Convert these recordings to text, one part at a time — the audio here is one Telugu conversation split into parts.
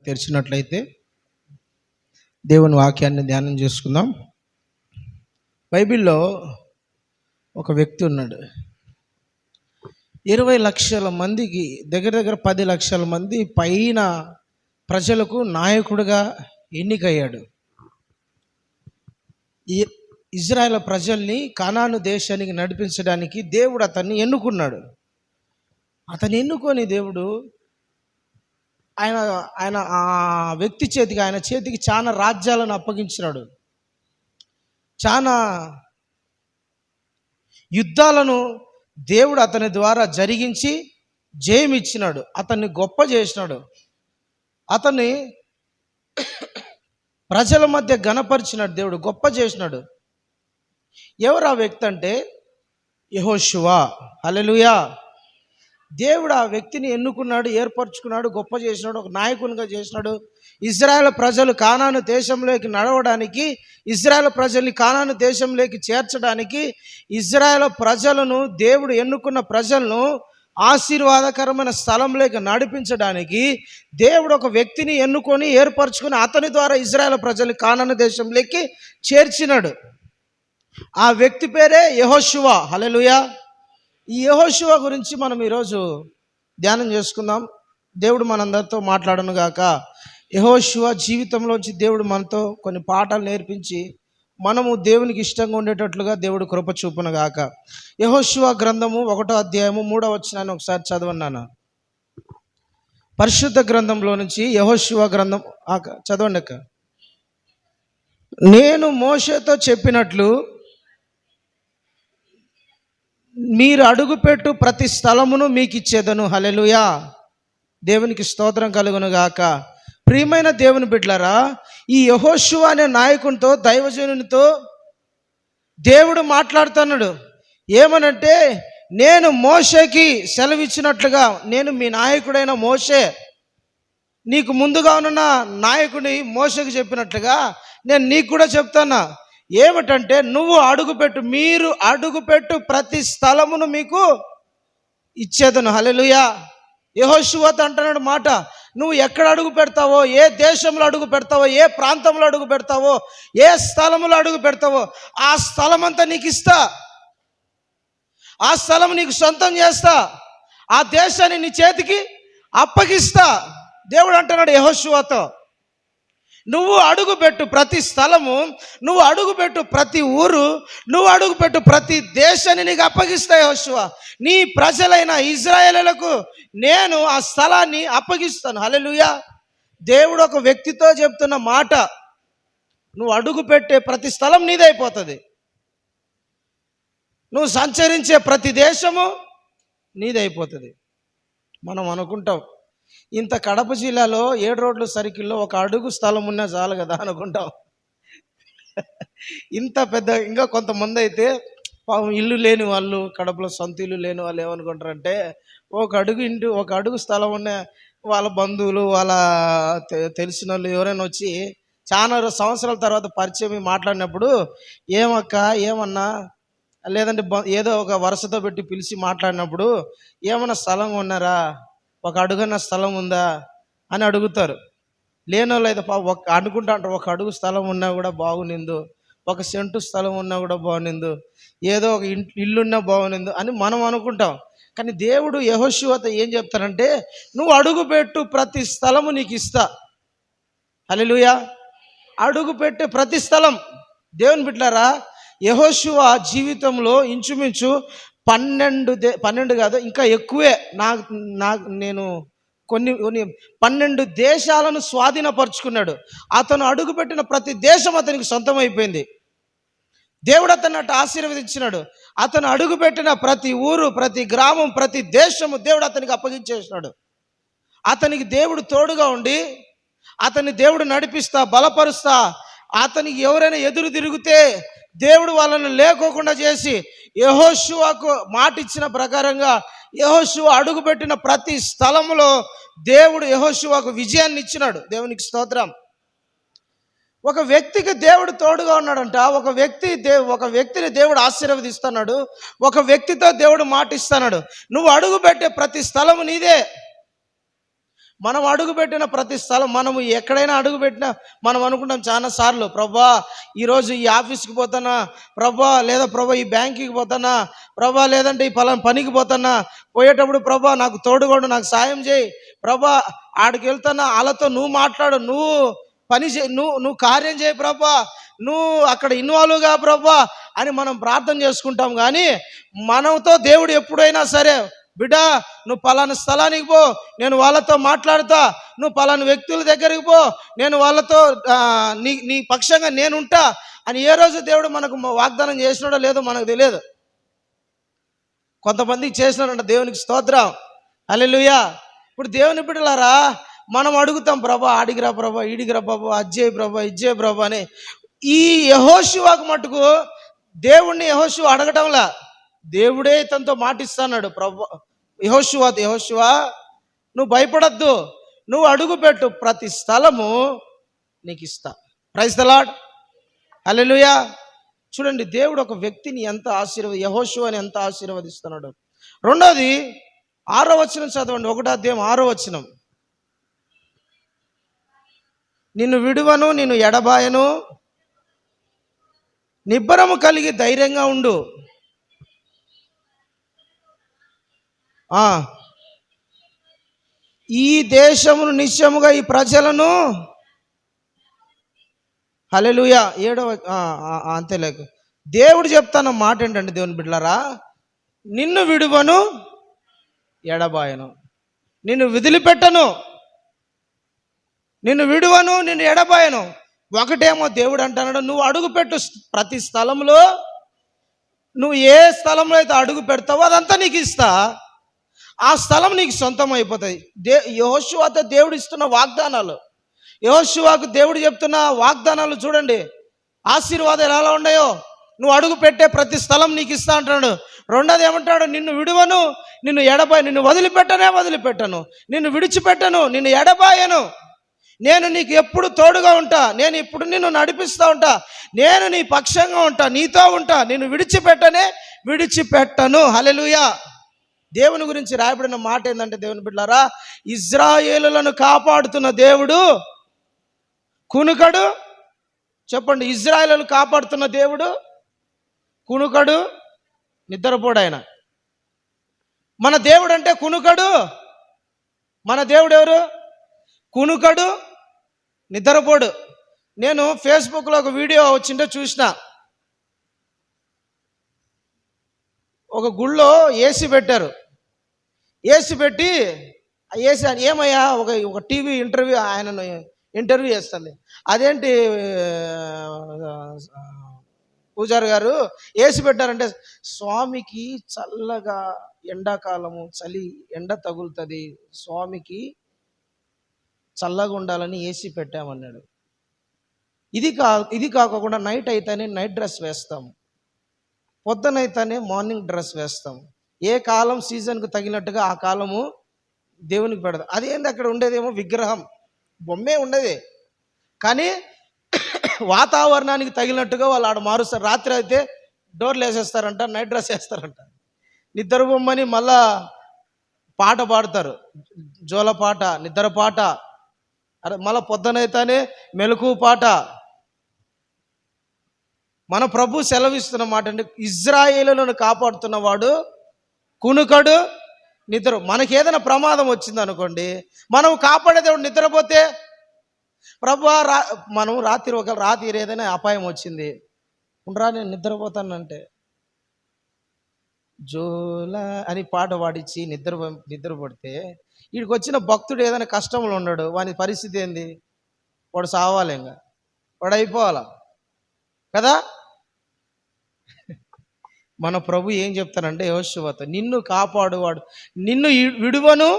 తెరిచినట్లయితే దేవుని వాక్యాన్ని ధ్యానం చేసుకుందాం. బైబిల్లో ఒక వ్యక్తి ఉన్నాడు. 20 లక్షల మందికి దగ్గర 10 లక్షల మంది పైన ప్రజలకు నాయకుడిగా ఎన్నికయ్యాడు. ఇజ్రాయేల్ ప్రజల్ని కానాను దేశానికి నడిపించడానికి దేవుడు అతన్ని ఎన్నుకున్నాడు. అతన్ని ఎన్నుకొని దేవుడు ఆయన ఆ వ్యక్తి చేతికి, ఆయన చేతికి చాలా రాజ్యాలను అప్పగించినాడు. చాలా యుద్ధాలను దేవుడు అతని ద్వారా జరిగించి జయమిచ్చినాడు. అతన్ని గొప్ప చేసినాడు. అతన్ని ప్రజల మధ్య ఘనపరిచినాడు. దేవుడు గొప్ప చేసినాడు. ఎవరు ఆ వ్యక్తి అంటే యెహోషువ. హల్లెలూయా. దేవుడు ఆ వ్యక్తిని ఎన్నుకున్నాడు, ఏర్పరచుకున్నాడు, గొప్ప చేసినాడు, ఒక నాయకునిగా చేసినాడు. ఇజ్రాయేల్ ప్రజలు కానాను దేశంలోకి నడవడానికి, ఇజ్రాయేల్ ప్రజల్ని కానాను దేశంలోకి చేర్చడానికి, ఇజ్రాయేల్ ప్రజలను, దేవుడు ఎన్నుకున్న ప్రజలను ఆశీర్వాదకరమైన స్థలంలోకి నడిపించడానికి దేవుడు ఒక వ్యక్తిని ఎన్నుకొని ఏర్పరచుకొని అతని ద్వారా ఇజ్రాయేల్ ప్రజలు కానాను దేశంలోకి చేర్చినాడు. ఆ వ్యక్తి పేరే యెహోషువ. హల్లెలూయా. ఈ యెహోషువ గురించి మనం ఈరోజు ధ్యానం చేసుకుందాం. దేవుడు మనందరితో మాట్లాడను గాక. యెహోషువ జీవితంలోంచి దేవుడు మనతో కొన్ని పాఠాలు నేర్పించి మనము దేవునికి ఇష్టంగా ఉండేటట్లుగా దేవుడు కృప చూపును గాక. యెహోషువ గ్రంథము 1వ అధ్యాయము 3వ వచనాన్ని ఒకసారి చదవన్నాను. పరిశుద్ధ గ్రంథంలో నుంచి యెహోషువ గ్రంథం చదవండి అక్క. నేను మోషేతో చెప్పినట్లు మీరు అడుగుపెట్టు ప్రతి స్థలమును మీకు ఇచ్చేదను. హల్లెలూయా. దేవునికి స్తోత్రం కలుగును గాక. ప్రియమైన దేవుని బిడ్డలారా, ఈ యెహోషువ అనే నాయకునితో, దైవజనునితో దేవుడు మాట్లాడుతున్నాడు. ఏమనంటే, నేను మోషేకి సెలవిచ్చినట్లుగా, నేను మీ నాయకుడైన మోషే, నీకు ముందుగా ఉన్న నాయకుడి మోషేకి చెప్పినట్లుగా నేను నీకు కూడా చెప్తానా. ఏమిటంటే, నువ్వు అడుగుపెట్టు, మీరు అడుగుపెట్టు ప్రతి స్థలమును మీకు ఇచ్చేదను. హల్లెలూయా. యెహోషువతో అంటున్నాడు మాట, నువ్వు ఎక్కడ అడుగు పెడతావో, ఏ దేశంలో అడుగు పెడతావో, ఏ ప్రాంతంలో అడుగు పెడతావో, ఏ స్థలంలో అడుగు పెడతావో ఆ స్థలం అంతా నీకు ఇస్తా, ఆ స్థలం నీకు సొంతం చేస్తా, ఆ దేశాన్ని నీ చేతికి అప్పగిస్తా. దేవుడు అంటున్నాడు యెహోషువతో, నువ్వు అడుగుపెట్టు ప్రతి స్థలము, నువ్వు అడుగుపెట్టు ప్రతి ఊరు, నువ్వు అడుగుపెట్టు ప్రతి దేశాన్ని నీకు అప్పగిస్తా యెహోషువ. నీ ప్రజలైన ఇజ్రాయేలులకు నేను ఆ స్థలాన్ని అప్పగిస్తాను. హల్లెలూయా. దేవుడు ఒక వ్యక్తితో చెప్తున్న మాట, నువ్వు అడుగుపెట్టే ప్రతి స్థలం నీదైపోతుంది. నువ్వు సంచరించే ప్రతి దేశము నీదైపోతుంది. మనం అనుకుంటాం, ఇంత కడప జిల్లాలో 7 రోడ్లు సర్కిల్లో ఒక అడుగు స్థలం ఉన్నా చాలు కదా అనుకుంటాం. ఇంత పెద్ద, ఇంకా కొంతమంది అయితే ఇల్లు లేని వాళ్ళు, కడపలో సొంత ఇల్లు లేని వాళ్ళు ఏమనుకుంటారంటే, ఒక అడుగు స్థలం ఉన్న వాళ్ళ బంధువులు, వాళ్ళ తెలిసిన వాళ్ళు ఎవరైనా వచ్చి చాలా సంవత్సరాల తర్వాత పరిచయం మాట్లాడినప్పుడు, ఏమక్క, ఏమన్నా, లేదంటే ఏదో ఒక వరుసతో పెట్టి పిలిచి మాట్లాడినప్పుడు, ఏమన్నా స్థలం ఉన్నారా, ఒక అడుగున్న స్థలం ఉందా అని అడుగుతారు. లేనోళ్ళు అయితే అనుకుంటా అంటారు, ఒక అడుగు స్థలం ఉన్నా కూడా బాగునిందు, 1 సెంటు స్థలం ఉన్నా కూడా బాగునిందు, ఏదో ఒక ఇల్లున్నా బాగునిందు అని మనం అనుకుంటాం. కానీ దేవుడు యెహోషువతో ఏం చెప్తారంటే, నువ్వు అడుగుపెట్టు ప్రతి స్థలము నీకు ఇస్తా. హల్లెలూయా. అడుగుపెట్టే ప్రతి స్థలం. దేవుని బిడ్డలారా, యెహోషువ జీవితంలో ఇంచుమించు 12 కాదు, ఇంకా ఎక్కువే, నేను కొన్ని 12 దేశాలను స్వాధీనపరుచుకున్నాడు. అతను అడుగుపెట్టిన ప్రతి దేశం అతనికి సొంతమైపోయింది. దేవుడు అతన్ని అటు ఆశీర్వదించినాడు. అతను అడుగుపెట్టిన ప్రతి ఊరు, ప్రతి గ్రామం, ప్రతి దేశము దేవుడు అతనికి అప్పగించేసినాడు. అతనికి దేవుడు తోడుగా ఉండి, అతన్ని దేవుడు నడిపిస్తా, బలపరుస్తా, అతనికి ఎవరైనా ఎదురు తిరిగితే దేవుడు వాళ్ళని లేకోకుండా చేసి, యెహోషువకు మాట ఇచ్చిన ప్రకారంగా యెహోషువ అడుగుపెట్టిన ప్రతి స్థలంలో దేవుడు యెహోషువకు విజయాన్ని ఇచ్చినాడు. దేవునికి స్తోత్రం. ఒక వ్యక్తికి దేవుడు తోడుగా ఉన్నాడంట. ఒక వ్యక్తిని దేవుడు ఆశీర్వదిస్తున్నాడు. ఒక వ్యక్తితో దేవుడు మాట ఇస్తున్నాడు. నువ్వు అడుగుపెట్టే ప్రతి స్థలము నీదే. మనం అడుగుపెట్టిన ప్రతి స్థలం, మనము ఎక్కడైనా అడుగుపెట్టినా మనం అనుకుంటాం చాలాసార్లు, ప్రభా ఈరోజు ఈ ఆఫీస్కి పోతానా ప్రభా, లేదా ప్రభా ఈ బ్యాంకుకి పోతానా ప్రభా, లేదంటే ఈ పలానా పనికి పోతానా, పోయేటప్పుడు ప్రభా నాకు తోడుగోడు, నాకు సాయం చేయి ప్రభా, ఆడికి వెళ్తానా వాళ్ళతో నువ్వు మాట్లాడు, నువ్వు పని చేయి, నువ్వు కార్యం చేయి ప్రభా, నువ్వు అక్కడ ఇన్వాల్వ్గా ప్రభా అని మనం ప్రార్థన చేసుకుంటాం. కానీ మనతో దేవుడు ఎప్పుడైనా సరే, బిడ్డ నువ్వు పలానా స్థలానికి పో, నేను వాళ్ళతో మాట్లాడతా, నువ్వు పలానా వ్యక్తుల దగ్గరికి పో, నేను వాళ్ళతో నీ పక్షంగా నేనుంటా అని ఏ రోజు దేవుడు మనకు వాగ్దానం చేసినాడో లేదో మనకు తెలియదు. కొంతమందికి చేసినాడంట, దేవునికి స్తోత్రం, హల్లెలూయా. ఇప్పుడు దేవుని బిడ్డలారా, మనం అడుగుతాం ప్రభా ఆడిగిరా ప్రభా, ఈడిగిరా ప్రభా, అజ్జయ్ ప్రభా, ఇజ్జయ్ ప్రభా అని. ఈ యెహోషువకు మటుకు దేవుణ్ణి యెహోషువ అడగటంలా, దేవుడే తనతో మాటిస్తున్నాడు. ప్రభా యెహోషువ నువ్వు భయపడద్దు, నువ్వు అడుగుపెట్టు, ప్రతి స్థలము నీకు ఇస్తా. ప్రైజ్ ది లార్డ్, హల్లెలూయా. చూడండి దేవుడు ఒక వ్యక్తిని ఎంత యెహోషువని ఎంత ఆశీర్వదిస్తున్నాడు. రెండోది 6వ వచనం చదవండి, 1వ అధ్యాయం 6వ వచనం. నిన్ను విడువను, నిన్ను ఎడబాయను, నిబ్బరము కలిగి ధైర్యంగా ఉండు. ఈ దేశమును నిశ్చయముగా ఈ ప్రజలను, హల్లెలూయా. 7వ అంతేలేక దేవుడు చెప్తాన్న మాట ఏంటంటే, దేవుని బిడ్డలారా, నిన్ను విడువను ఎడబాయను, నిన్ను వదిలిపెట్టను, నిన్ను విడువను, నిన్ను ఎడబాయను. ఒకటేమో దేవుడు అంటున్నాడు, నువ్వు అడుగుపెట్టు ప్రతి స్థలంలో, నువ్వు ఏ స్థలంలో అయితే అడుగు పెడతావో అదంతా నీకు ఇస్తా, ఆ స్థలం నీకు సొంతం అయిపోతుంది. యెహోషువతో దేవుడు ఇస్తున్న వాగ్దానాలు, యెహోషువకు దేవుడు చెప్తున్న వాగ్దానాలు చూడండి, ఆశీర్వాదాలు ఎలా ఉన్నాయో. నువ్వు అడుగు పెట్టే ప్రతి స్థలం నీకు ఇస్తా అంటున్నాడు. రెండోది ఏమంటాడు, నిన్ను విడువను, నిన్ను ఎడబాయి, నిన్ను వదిలిపెట్టను, నిన్ను విడిచిపెట్టను, నిన్ను ఎడబాయను, నేను నీకు ఎప్పుడు తోడుగా ఉంటా, నేను ఇప్పుడు నిన్ను నడిపిస్తూ ఉంటా, నేను నీ పక్షంగా ఉంటా, నీతో ఉంటా, నిన్ను విడిచిపెట్టను. హల్లెలూయా. దేవుని గురించి రాయబడిన మాట ఏంటంటే, దేవుని బిడ్డలారా, ఇజ్రాయేలులను కాపాడుతున్న దేవుడు కునుకడు. చెప్పండి, ఇజ్రాయేలును కాపాడుతున్న దేవుడు కునుకడు, నిద్రపోడు. ఆయన మన దేవుడు అంటే కునుకడు. మన దేవుడు ఎవరు? కునుకడు, నిద్రపోడు. నేను ఫేస్బుక్లో ఒక వీడియో వచ్చింటే చూసిన, ఒక గుళ్ళో ఏసీ పెట్టారు. ఏసీ పెట్టి ఏసీ ఏమయ్యా ఒక టీవీ ఆయనను ఇంటర్వ్యూ చేస్తుంది. అదేంటి పూజారి గారు ఏసీ పెట్టారంటే, స్వామికి చల్లగా ఎండాకాలము చలి ఎండ తగులుతుంది, స్వామికి చల్లగా ఉండాలని ఏసీ పెట్టామన్నాడు. ఇది కాకుండా నైట్ అయితేనే నైట్ డ్రెస్ వేస్తాం, పొద్దునైతేనే మార్నింగ్ డ్రెస్ వేస్తాం. ఏ కాలం సీజన్కు తగినట్టుగా ఆ కాలము దేవునికి పెడతాం. అదేంది అక్కడ ఉండేదేమో విగ్రహం, బొమ్మే ఉండేది, కానీ వాతావరణానికి తగినట్టుగా వాళ్ళు ఆడ మారుస్తారు. రాత్రి అయితే డోర్లు వేసేస్తారంట, నైట్ డ్రెస్ వేస్తారంట. నిద్ర బొమ్మని మళ్ళా పాట పాడతారు, జోల పాట, నిద్ర పాట, మళ్ళా పొద్దునైతేనే మెలకువ పాట. మన ప్రభు సెలవిస్తున్న మాట అంటే, ఇజ్రాయేలులను కాపాడుతున్నవాడు కునుకడు, నిద్ర. మనకేదైనా ప్రమాదం వచ్చింది అనుకోండి, మనం కాపాడేదేవుడు నిద్రపోతే, ప్రభు మనం రాత్రి ఏదైనా అపాయం వచ్చింది, ఉండరా నేను నిద్రపోతానంటే జోల అని పాట పాడించి నిద్రపడితే, వీడికి వచ్చిన భక్తుడు ఏదైనా కష్టంలో ఉన్నాడు, వాని పరిస్థితి ఏంది? వాడు సావాలి, ఇంకా వాడు అయిపోవాలా కదా. మన ప్రభు ఏం చెప్తానంటే యెహోషువతో, నిన్ను కాపాడువాడు, నిన్ను విడువను,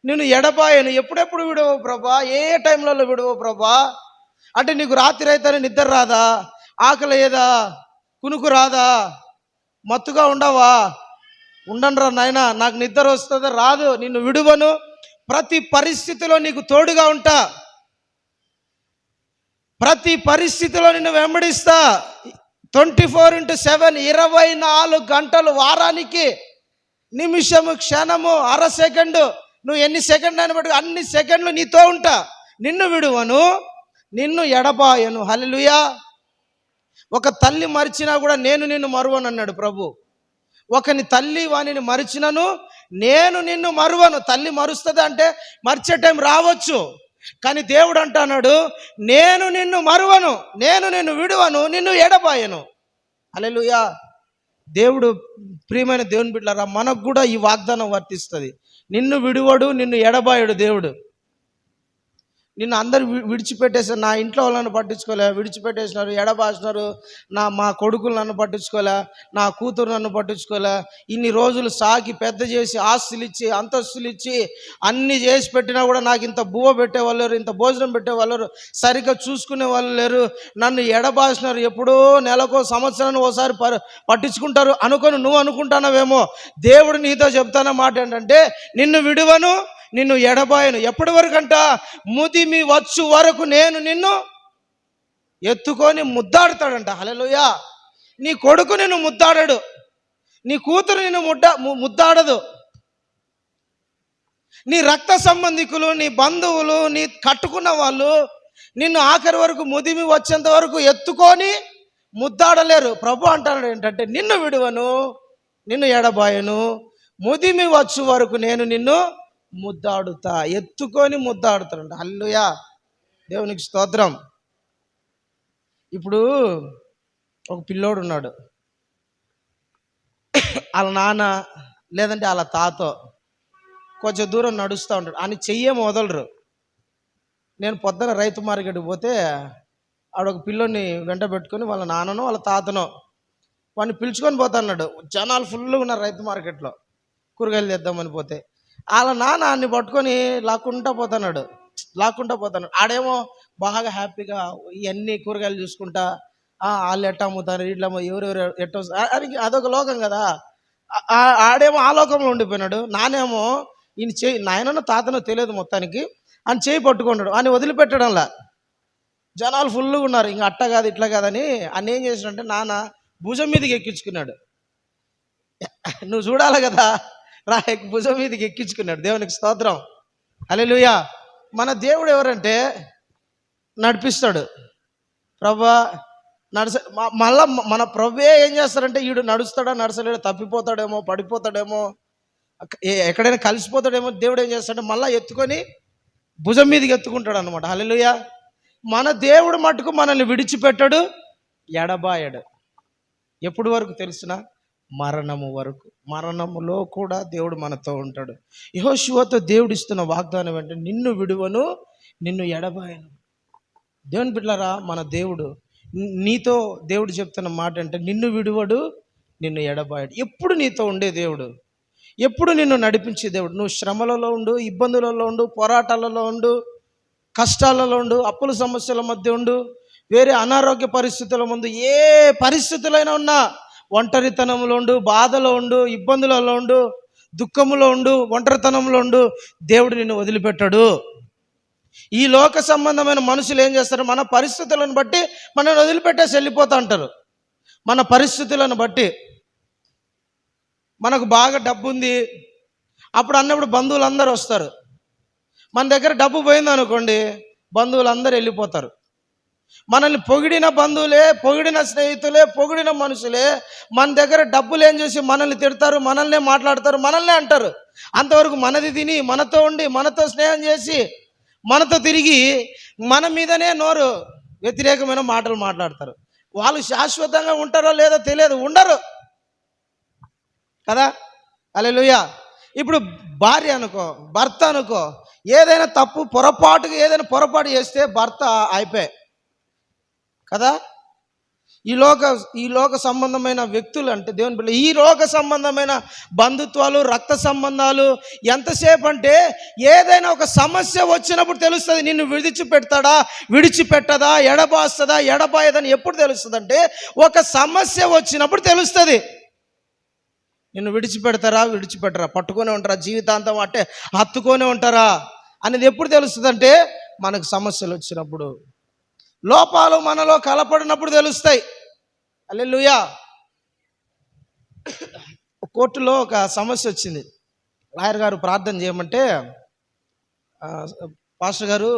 నిన్ను ఎడబాయను. ఎప్పుడెప్పుడు విడువో ప్రభా? ఏ టైంలలో విడువో ప్రభా? అంటే నీకు రాత్రి అయితేనే నిద్ర రాదా? ఆకలి ఏదా? కునుకు రాదా? మత్తుగా ఉండవా? ఉండనురా నాయనా, నాకు నిద్ర వస్తుందా? రాదు. నిన్ను విడువను, ప్రతి పరిస్థితిలో నీకు తోడుగా ఉంటా, ప్రతి పరిస్థితిలో నిన్ను వెంబడిస్తా. 24/7 24 గంటలు వారానికి, నిమిషము, క్షణము, అర సెకండు నువ్వు ఎన్ని సెకండ్లు అని బట్టి అన్ని సెకండ్లు నీతో ఉంటా, నిన్ను విడువను, నిన్ను ఎడబాయను. హల్లెలూయా. ఒక తల్లి మరిచినా కూడా నేను నిన్ను మరువను అన్నాడు ప్రభు. ఒకని తల్లి వానిని మరిచినను నేను నిన్ను మరువను. తల్లి మరుస్తుంది అంటే మరిచే టైం రావచ్చు, కానీ దేవుడు అంటున్నాడు, నేను నిన్ను మరువను, నేను నిన్ను విడువను, నిన్ను ఎడబాయను. హల్లెలూయా. దేవుడు, ప్రియమైన దేవుని బిడ్డలారా, మనకు కూడా ఈ వాగ్దానం వర్తిస్తుంది. నిన్ను విడువడు, నిన్ను ఎడబాయడు దేవుడు. నిన్ను అందరు విడిచిపెట్టేసారు, నా ఇంట్లో వాళ్ళని పట్టించుకోలే, విడిచిపెట్టేసినారు, ఎడబాసినారు. మా కొడుకులు నన్ను పట్టించుకోలే, నా కూతురు నన్ను పట్టించుకోలే. ఇన్ని రోజులు సాకి పెద్ద చేసి ఆస్తులు ఇచ్చి అంతస్తులు ఇచ్చి అన్నీ చేసి పెట్టినా కూడా నాకు ఇంత బువ్వ పెట్టేవాళ్ళు లేరు, ఇంత భోజనం పెట్టేవాళ్ళు, సరిగ్గా చూసుకునే వాళ్ళు లేరు. నన్ను ఎడబాసినారు. ఎప్పుడో నెలకో సంవత్సరాన్ని ఓసారి పట్టించుకుంటారు అనుకొని నువ్వు అనుకుంటానవేమో. దేవుడు నీతో చెప్తాన మాట ఏంటంటే, నిన్ను విడువను, నిన్ను ఎడబాయను. ఎప్పటి వరకు అంట? ముదిమి వచ్చు వరకు నేను నిన్ను ఎత్తుకొని ముద్దాడుతాడంట. హల్లెలూయా. నీ కొడుకు నిన్ను ముద్దాడడు, నీ కూతురు నిన్ను ముద్దాడదు. నీ రక్త సంబంధికులు, నీ బంధువులు, నీ కట్టుకున్న వాళ్ళు నిన్ను ఆఖరి వరకు ముదిమి వచ్చేంత వరకు ఎత్తుకొని ముద్దాడలేరు. ప్రభు అంటాడు ఏంటంటే, నిన్ను విడువను, నిన్ను ఎడబాయను, ముదిమి వచ్చు వరకు నేను నిన్ను ముద్దాడుతా. ఎత్తుకొని ముద్దాడుతాడంట. హల్లెలూయా. దేవునికి స్తోత్రం. ఇప్పుడు ఒక పిల్లోడు ఉన్నాడు, వాళ్ళ నాన్న లేదంటే వాళ్ళ తాతో కొంచెం దూరం నడుస్తూ ఉంటాడు, అని చెయ్యేమో వదలరు. నేను పొద్దున రైతు మార్కెట్కి పోతే ఆడొక పిల్లోని వెంట పెట్టుకొని వాళ్ళ నాన్ననో వాళ్ళ తాతనో వాడిని పిలుచుకొని పోతాన్నాడు. జనాలు ఫుల్గా ఉన్నారు రైతు మార్కెట్లో, కూరగాయలు తెద్దామని పోతే వాళ్ళ నాన్న అన్ని పట్టుకొని లాక్కుంటా పోతున్నాడు. ఆడేమో బాగా హ్యాపీగా ఇవన్నీ కూరగాయలు చూసుకుంటా, వాళ్ళు ఎట్ట అమ్ముతారు, ఇట్లా ఎవరెవరు ఎట్ట, అదొక లోకం కదా. ఆడేమో ఆ లోకంలో ఉండిపోయినాడు. నానేమో ఈయన చేయి, నాయనో తాతనో తెలియదు మొత్తానికి, అని చేయి పట్టుకున్నాడు, అని వదిలిపెట్టడంలా. జనాలు ఫుల్గా ఉన్నారు, ఇంకా అట్ట కాదు ఇట్లా కాదని అని ఏం చేసినంటే నాన్న భుజం మీదకి ఎక్కించుకున్నాడు. నువ్వు చూడాలి కదా, భుజం మీదకి ఎక్కించుకున్నాడు. దేవునికి స్తోత్రం. హల్లెలూయా. మన దేవుడు ఎవరంటే నడిపిస్తాడు. ప్రభా మళ్ళా మన ప్రభువే ఏం చేస్తారంటే, వీడు నడుస్తాడా నడచలేడా, తప్పిపోతాడేమో, పడిపోతాడేమో, ఎక్కడైనా కలిసిపోతాడేమో, దేవుడు ఏం చేస్తాడంటే మళ్ళీ ఎత్తుకొని భుజం మీదకి ఎత్తుకుంటాడు అనమాట. హల్లెలూయా. మన దేవుడు మటుకు మనల్ని విడిచిపెట్టాడు, ఎడబాయడు. ఎప్పుడు వరకు తెలిసిన? మరణము వరకు. మరణములో కూడా దేవుడు మనతో ఉంటాడు. యెహోషువతో దేవుడు ఇస్తున్న వాగ్దానం ఏంటంటే, నిన్ను విడువను, నిన్ను ఎడబాయను. దేవుని బిడ్డలారా, మన దేవుడు నీతో దేవుడు చెప్తున్న మాట అంటే, నిన్ను విడువడు, నిన్ను ఎడబాయడు. ఎప్పుడు నీతో ఉండే దేవుడు, ఎప్పుడు నిన్ను నడిపించే దేవుడు. నువ్వు శ్రమలలో ఉండు, ఇబ్బందులలో ఉండు, పోరాటాలలో ఉండు, కష్టాలలో ఉండు, అప్పుల సమస్యల మధ్య ఉండు, వేరే అనారోగ్య పరిస్థితుల ముందు, ఏ పరిస్థితులైనా ఉన్నా, ఒంటరితనంలో ఉండు, బాధలో ఉండు, ఇబ్బందులలో ఉండు, దుఃఖంలో ఉండు, ఒంటరితనంలో ఉండు, దేవుడు నిన్ను వదిలిపెట్టాడు. ఈ లోక సంబంధమైన మనుషులు ఏం చేస్తారు? మన పరిస్థితులను బట్టి మనల్ని వదిలిపెట్టేసి వెళ్ళిపోతూ అంటారు. మన పరిస్థితులను బట్టి, మనకు బాగా డబ్బు ఉంది అప్పుడు అన్నప్పుడు బంధువులందరూ వస్తారు. మన దగ్గర డబ్బు పోయిందనుకోండి, బంధువులందరూ వెళ్ళిపోతారు. మనల్ని పొగిడిన బంధువులే, పొగిడిన స్నేహితులే, పొగిడిన మనుషులే మన దగ్గర డబ్బులు ఏం చేసి మనల్ని తిడతారు, మనల్నే మాట్లాడతారు, మనల్నే అంటారు. అంతవరకు మనది తిని, మనతో ఉండి, మనతో స్నేహం చేసి, మనతో తిరిగి మన మీదనే నోరు వ్యతిరేకమైన మాటలు మాట్లాడతారు. వాళ్ళు శాశ్వతంగా ఉంటారో లేదో తెలియదు, ఉండరు కదా. హల్లెలూయా. ఇప్పుడు భార్య అనుకో, భర్త అనుకో, ఏదైనా తప్పు పొరపాటు చేస్తే భర్త అయిపోయి కదా. ఈ లోక సంబంధమైన వ్యక్తులు అంటే దేవుని బిడ్డ, ఈ లోక సంబంధమైన బంధుత్వాలు, రక్త సంబంధాలు ఎంతసేపు అంటే, ఏదైనా ఒక సమస్య వచ్చినప్పుడు తెలుస్తుంది. నిన్ను విడిచిపెట్టదా, ఎడబాస్తుందా, ఎడబాయదని ఎప్పుడు తెలుస్తుంది అంటే, ఒక సమస్య వచ్చినప్పుడు తెలుస్తుంది. నిన్ను విడిచిపెట్టరా, పట్టుకొని ఉంటారా, జీవితాంతం అంటే హత్తుకొని ఉంటారా అనేది ఎప్పుడు తెలుస్తుంది అంటే, మనకు సమస్యలు వచ్చినప్పుడు, లోపాలు మనలో కలపడినప్పుడు తెలుస్తాయి. హల్లెలూయా. కోర్టులో ఒక సమస్య వచ్చింది. లాయర్ గారు ప్రార్థన చేయమంటే ఆ, పాస్టర్ గారు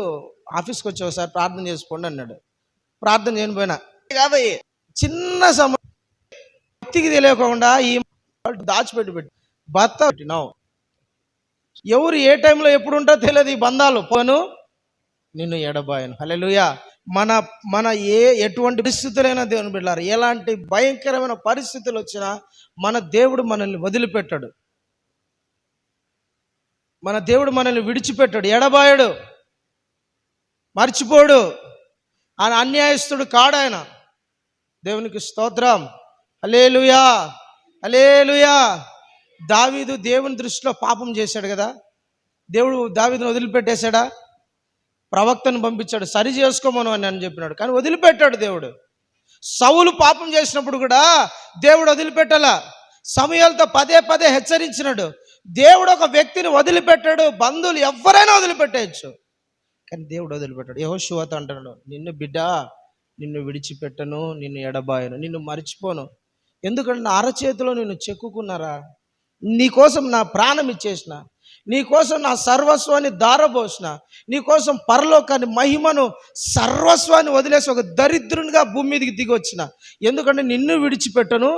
ఆఫీస్కి వచ్చి ఒకసారి ప్రార్థన చేసుకోండి అన్నాడు. ప్రార్థన చేయని పోయినా కాదయ్యి, చిన్న వ్యక్తికి తెలియకుండా ఈ దాచిపెట్టి భర్త పెట్టినావు. ఎవరు ఏ టైంలో ఎప్పుడు ఉంటారో తెలియదు. ఈ బంధాలు పోను నిన్ను ఎడబాయను. హల్లెలూయా. మన మన ఎటువంటి పరిస్థితులైనా దేవుని బిడ్డలారా, ఎలాంటి భయంకరమైన పరిస్థితులు వచ్చినా మన దేవుడు మనల్ని వదిలిపెట్టాడు. మన దేవుడు మనల్ని విడిచిపెట్టాడు, ఎడబాయడు, మర్చిపోడు. ఆయన అన్యాయస్తుడు కాడాయన. దేవునికి స్తోత్రం. హల్లెలూయా, హల్లెలూయా. దావీదు దేవుని దృష్టిలో పాపం చేశాడు కదా. దేవుడు దావీదును వదిలిపెట్టేశాడా? ప్రవక్తను పంపించాడు, సరి చేసుకోమను అని చెప్పినాడు, కానీ వదిలిపెట్టాడు దేవుడు. సౌలు పాపం చేసినప్పుడు కూడా దేవుడు వదిలిపెట్టాలా. సమూయేలుతో పదే పదే హెచ్చరించినాడు. దేవుడు ఒక వ్యక్తిని వదిలిపెట్టాడు. బంధువులు ఎవరైనా వదిలిపెట్టేయచ్చు, కానీ దేవుడు వదిలిపెట్టాడు. యెహోషువతో అంటున్నాడు, నిన్ను బిడ్డ, నిన్ను విడిచిపెట్టను, నిన్ను ఎడబాయను, నిన్ను మర్చిపోను. ఎందుకంటే నా అరచేతిలో నిన్ను చెక్కుకున్నారా, నీకోసం నా ప్రాణం ఇచ్చేసిన, నీకోసం నా సర్వస్వాన్ని దారబోసిన, నీకోసం పరలోకాన్ని, మహిమను, సర్వస్వాన్ని వదిలేసి ఒక దరిద్రునిగా భూమి మీదకి దిగి వచ్చిన. ఎందుకంటే నిన్ను విడిచిపెట్టను,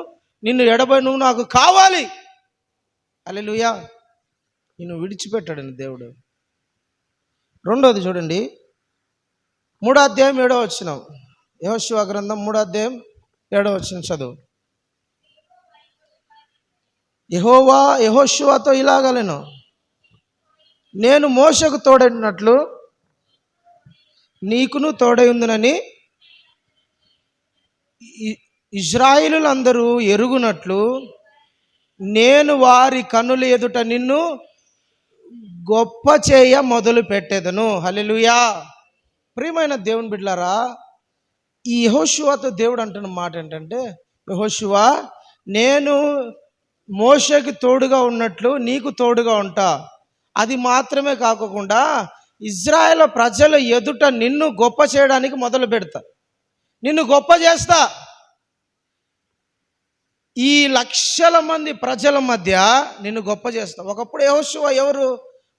నిన్ను ఎడబాయను, నువ్వు నాకు కావాలి. హల్లెలూయా. నిన్ను విడిచిపెట్టాడని దేవుడు. రెండోది చూడండి, 3వ అధ్యాయం 7వ వచనం. యెహోషువ గ్రంథం 3వ అధ్యాయం 7వ వచనం చదువు. యెహోవా యెహోషువతో ఇలాగలెను, నేను మోషకు తోడైనట్లు నీకును తోడైందునని ఇశ్రాయేలులందరూ ఎరుగునట్లు నేను వారి కన్నుల ఎదుట నిన్ను గొప్ప చేయ మొదలు పెట్టేదను. హల్లెలూయా. ప్రియమైన దేవుని బిడ్డలారా, ఈ యెహోషువతో దేవుడు అంటున్న మాట ఏంటంటే, యెహోషువ, నేను మోషేకి తోడుగా ఉన్నట్లు నీకు తోడుగా ఉంటా. అది మాత్రమే కాకుండా ఇజ్రాయేల్ ప్రజల ఎదుట నిన్ను గొప్ప చేయడానికి మొదలు పెడతా, నిన్ను గొప్ప చేస్తా. ఈ లక్షల మంది ప్రజల మధ్య నిన్ను గొప్ప చేస్తా. ఒకప్పుడు యెహోషువ ఎవరు?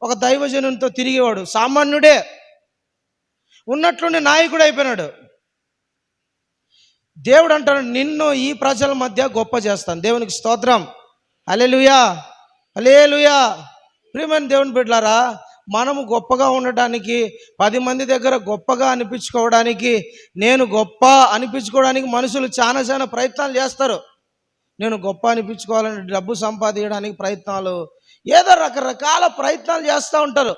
ఒక దైవజనునితో తిరిగేవాడు, సామాన్యుడే, ఉన్నట్లుండి నాయకుడు అయిపోయినాడు. దేవుడు అంటాడు, నిన్ను ఈ ప్రజల మధ్య గొప్ప చేస్తాను. దేవునికి స్తోత్రం. హల్లెలూయా, హల్లెలూయా. ప్రియమైన దేవుని బిడ్డలారా, మనము గొప్పగా ఉండటానికి, 10 మంది దగ్గర గొప్పగా అనిపించుకోవడానికి, నేను గొప్ప అనిపించుకోవడానికి మనుషులు చాలా ప్రయత్నాలు చేస్తారు. నేను గొప్ప అనిపించుకోవాలని, డబ్బు సంపాదించడానికి ప్రయత్నాలు, ఏదో రకరకాల ప్రయత్నాలు చేస్తూ ఉంటారు.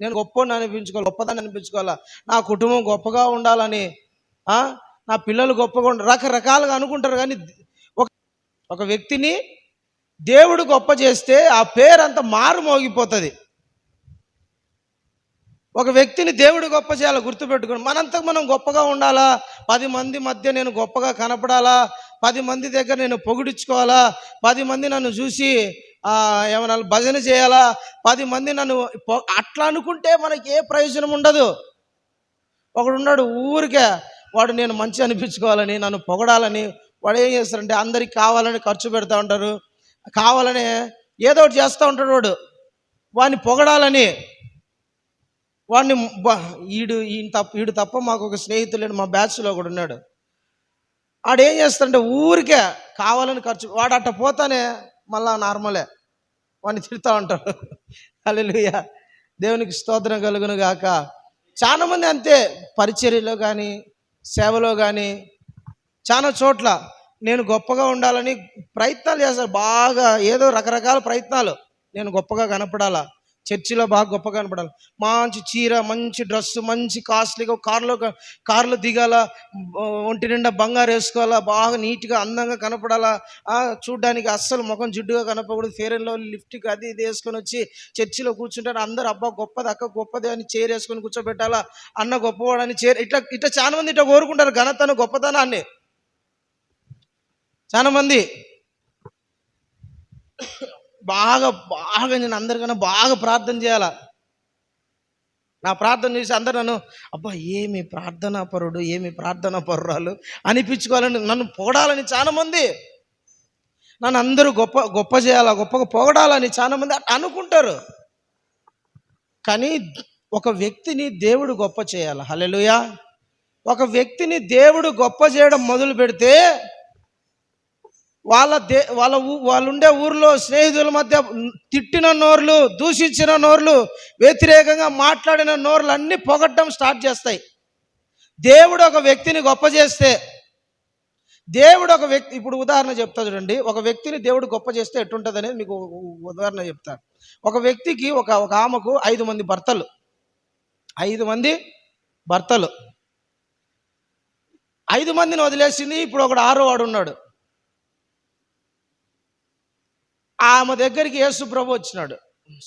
నేను గొప్పని అనిపించుకోవాలి, గొప్పదాన్ని అనిపించుకోవాలా, నా కుటుంబం గొప్పగా ఉండాలని, నా పిల్లలు గొప్పగా రకరకాలుగా అనుకుంటారు. కానీ ఒక వ్యక్తిని దేవుడు గొప్ప చేస్తే ఆ పేరంతా మారు మోగిపోతుంది. ఒక వ్యక్తిని దేవుడు గొప్ప చేయాలి, గుర్తుపెట్టుకుని మనంతకు మనం గొప్పగా ఉండాలా, 10 మంది మధ్య నేను గొప్పగా కనపడాలా, 10 మంది దగ్గర నేను పొగిడించుకోవాలా, 10 మంది నన్ను చూసి ఏమన్నా భజన చేయాలా, 10 మంది నన్ను అట్లా అనుకుంటే మనకి ఏ ప్రయోజనం ఉండదు. ఒకడున్నాడు ఊరికే, వాడు నేను మంచి అనిపించుకోవాలని, నన్ను పొగడాలని, వాడు ఏం చేస్తారంటే అందరికి కావాలని ఖర్చు పెడతా ఉంటారు, కావాలని ఏదో ఒకటి చేస్తూ ఉంటాడు. వాడిని పొగడాలని, వాడిని ఈడు తప్ప మాకు ఒక స్నేహితులేడు, మా బ్యాచ్లో కూడా ఉన్నాడు. వాడు ఏం చేస్తాడంటే ఊరికే కావాలని ఖర్చు, వాడు అట్ట పోతానే మళ్ళా నార్మలే, వాడిని తిడతా ఉంటాడు. హల్లెలూయా, దేవునికి స్తోత్రం కలుగును గాక. చాలామంది అంతే, పరిచర్యలో కానీ సేవలో కానీ చాలా చోట్ల నేను గొప్పగా ఉండాలని ప్రయత్నాలు చేస్తారు. బాగా ఏదో రకరకాల ప్రయత్నాలు, నేను గొప్పగా కనపడాలా, చర్చిలో బాగా గొప్పగా కనపడాలి, మంచి చీర, మంచి డ్రెస్సు, మంచి కాస్ట్లీగా కార్లో దిగాల, ఒంటి నిండా బంగారు వేసుకోవాలా, బాగా నీట్గా అందంగా కనపడాలా, చూడ్డానికి అస్సలు ముఖం జిడ్డుగా కనపడకూడదు, ఫేర్ అండ్ లవ్లీ లిప్స్టిక్ అది ఇది వేసుకొని వచ్చి చర్చిలో కూర్చుంటారు. అందరూ అబ్బా గొప్పది, అక్క గొప్పది అని చైర్ వేసుకొని కూర్చోబెట్టాలా, అన్న గొప్పవాడని చైర్, ఇట్లా చాలా మంది ఇట్లా కోరుకుంటారు ఘనతను, గొప్పతనాన్ని. చాలా మంది బాగా నేను అందరికన్నా బాగా ప్రార్థన చేయాలా, నా ప్రార్థన చేసి అందరు నన్ను అబ్బా ఏమి ప్రార్థనా పరుడు, ఏమి ప్రార్థనా పరురాలు అనిపించుకోవాలని, నన్ను పొగడాలని చాలామంది, నన్ను అందరూ గొప్ప చేయాలా, గొప్పగా పొగడాలని చాలామంది అనుకుంటారు. కానీ ఒక వ్యక్తిని దేవుడు గొప్ప చేయాలి. హల్లెలూయా. ఒక వ్యక్తిని దేవుడు గొప్ప చేయడం మొదలు పెడితే వాళ్ళుండే ఊర్లో స్నేహితుల మధ్య తిట్టిన నోర్లు, దూషించిన నోర్లు, వ్యతిరేకంగా మాట్లాడిన నోర్లు అన్నీ పొగట్టడం స్టార్ట్ చేస్తాయి. దేవుడు ఒక వ్యక్తిని గొప్ప చేస్తే, దేవుడు ఒక వ్యక్తి, ఇప్పుడు ఉదాహరణ చెప్తా చూడండి. ఒక వ్యక్తిని దేవుడు గొప్ప చేస్తే ఎట్టుంటుంది అనేది మీకు ఉదాహరణ చెప్తాను. ఒక వ్యక్తికి ఒక ఆమెకు 5 మంది భర్తలు, 5 మంది భర్తలు, 5 మందిని వదిలేసింది. ఇప్పుడు ఒకడు 6వ వాడు ఉన్నాడు. ఆమె దగ్గరికి యేసు ప్రభు వచ్చినాడు,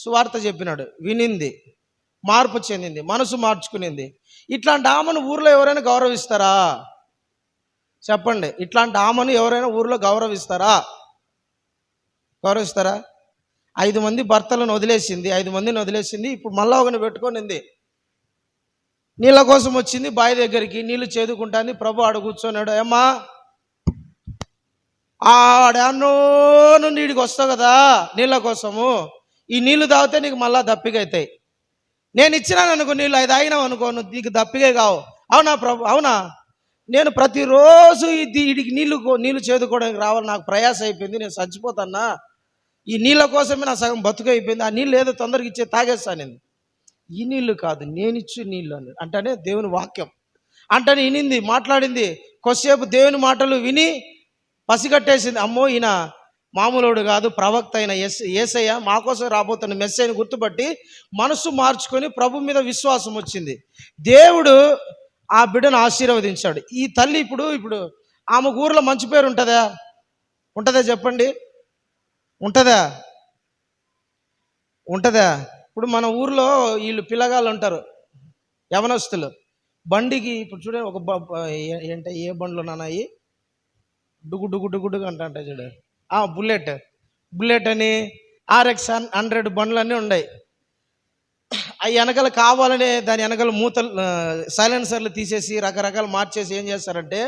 సువార్త చెప్పినాడు, వినింది, మార్పు చెందింది, మనసు మార్చుకునింది. ఇట్లాంటి ఆమెను ఊర్లో ఎవరైనా గౌరవిస్తారా? చెప్పండి. ఇట్లాంటి ఆమెను ఎవరైనా ఊర్లో గౌరవిస్తారా? 5 మంది భర్తలను వదిలేసింది, 5 మందిని వదిలేసింది. ఇప్పుడు మళ్ళా ఒకని పెట్టుకొనింది. నీళ్ళ కోసం వచ్చింది బావి దగ్గరికి, నీళ్లు చేదుకుంటాంది. ప్రభు ఆడ కూర్చొన్నాడు. ఏమ్మా, ఆడన్నో నుండి ఈడికి వస్తావు కదా నీళ్ళ కోసము, ఈ నీళ్లు తాగితే నీకు మళ్ళా దప్పిక అవుతాయి. నేను ఇచ్చినాను అనుకో నీళ్ళు, 5 తాగినావు అనుకో, నీకు దప్పికే కావు. అవునా ప్రభు? అవునా. నేను ప్రతిరోజు వీడికి నీళ్లు చేదుకోవడానికి రావాలి, నాకు ప్రయాస అయిపోయింది, నేను చచ్చిపోతాన్నా, ఈ నీళ్ళ కోసమే నా సగం బతుకు అయిపోయింది, ఆ నీళ్ళు ఏదో తొందరగా ఇచ్చే తాగేస్తాను నేను. ఈ నీళ్లు కాదు, నేను ఇచ్చు నీళ్ళు అని అంటేనే దేవుని వాక్యం అంటేనే వినింది, మాట్లాడింది. కొద్దిసేపు దేవుని మాటలు విని పసిగట్టేసింది. అమ్మో, ఈయన మామూలుడు కాదు, ప్రవక్త అయిన యేసయ్య మా కోసం రాబోతున్న మెస్సయ్యను గుర్తుపట్టి మనసు మార్చుకొని ప్రభు మీద విశ్వాసం వచ్చింది. దేవుడు ఆ బిడ్డను ఆశీర్వదించాడు. ఈ తల్లి ఇప్పుడు ఆమె ఊర్లో మంచి పేరు ఉంటుందా? చెప్పండి. ఉంటుందా? ఇప్పుడు మన ఊర్లో వీళ్ళు పిల్లగాళ్ళు ఉంటారు, యవనస్తులు. బండికి ఇప్పుడు చూడండి, ఒక ఏంట ఏ బండ్లు నానాయి, డుగు అంటే చూడు, బుల్లెట్ అని, RX 100 బండ్లన్నీ ఉన్నాయి. అవి వెనకాల కావాలనే దాని వెనకాల మూతలు, సైలెన్సర్లు తీసేసి రకరకాలు మార్చేసి ఏం చేస్తారంటే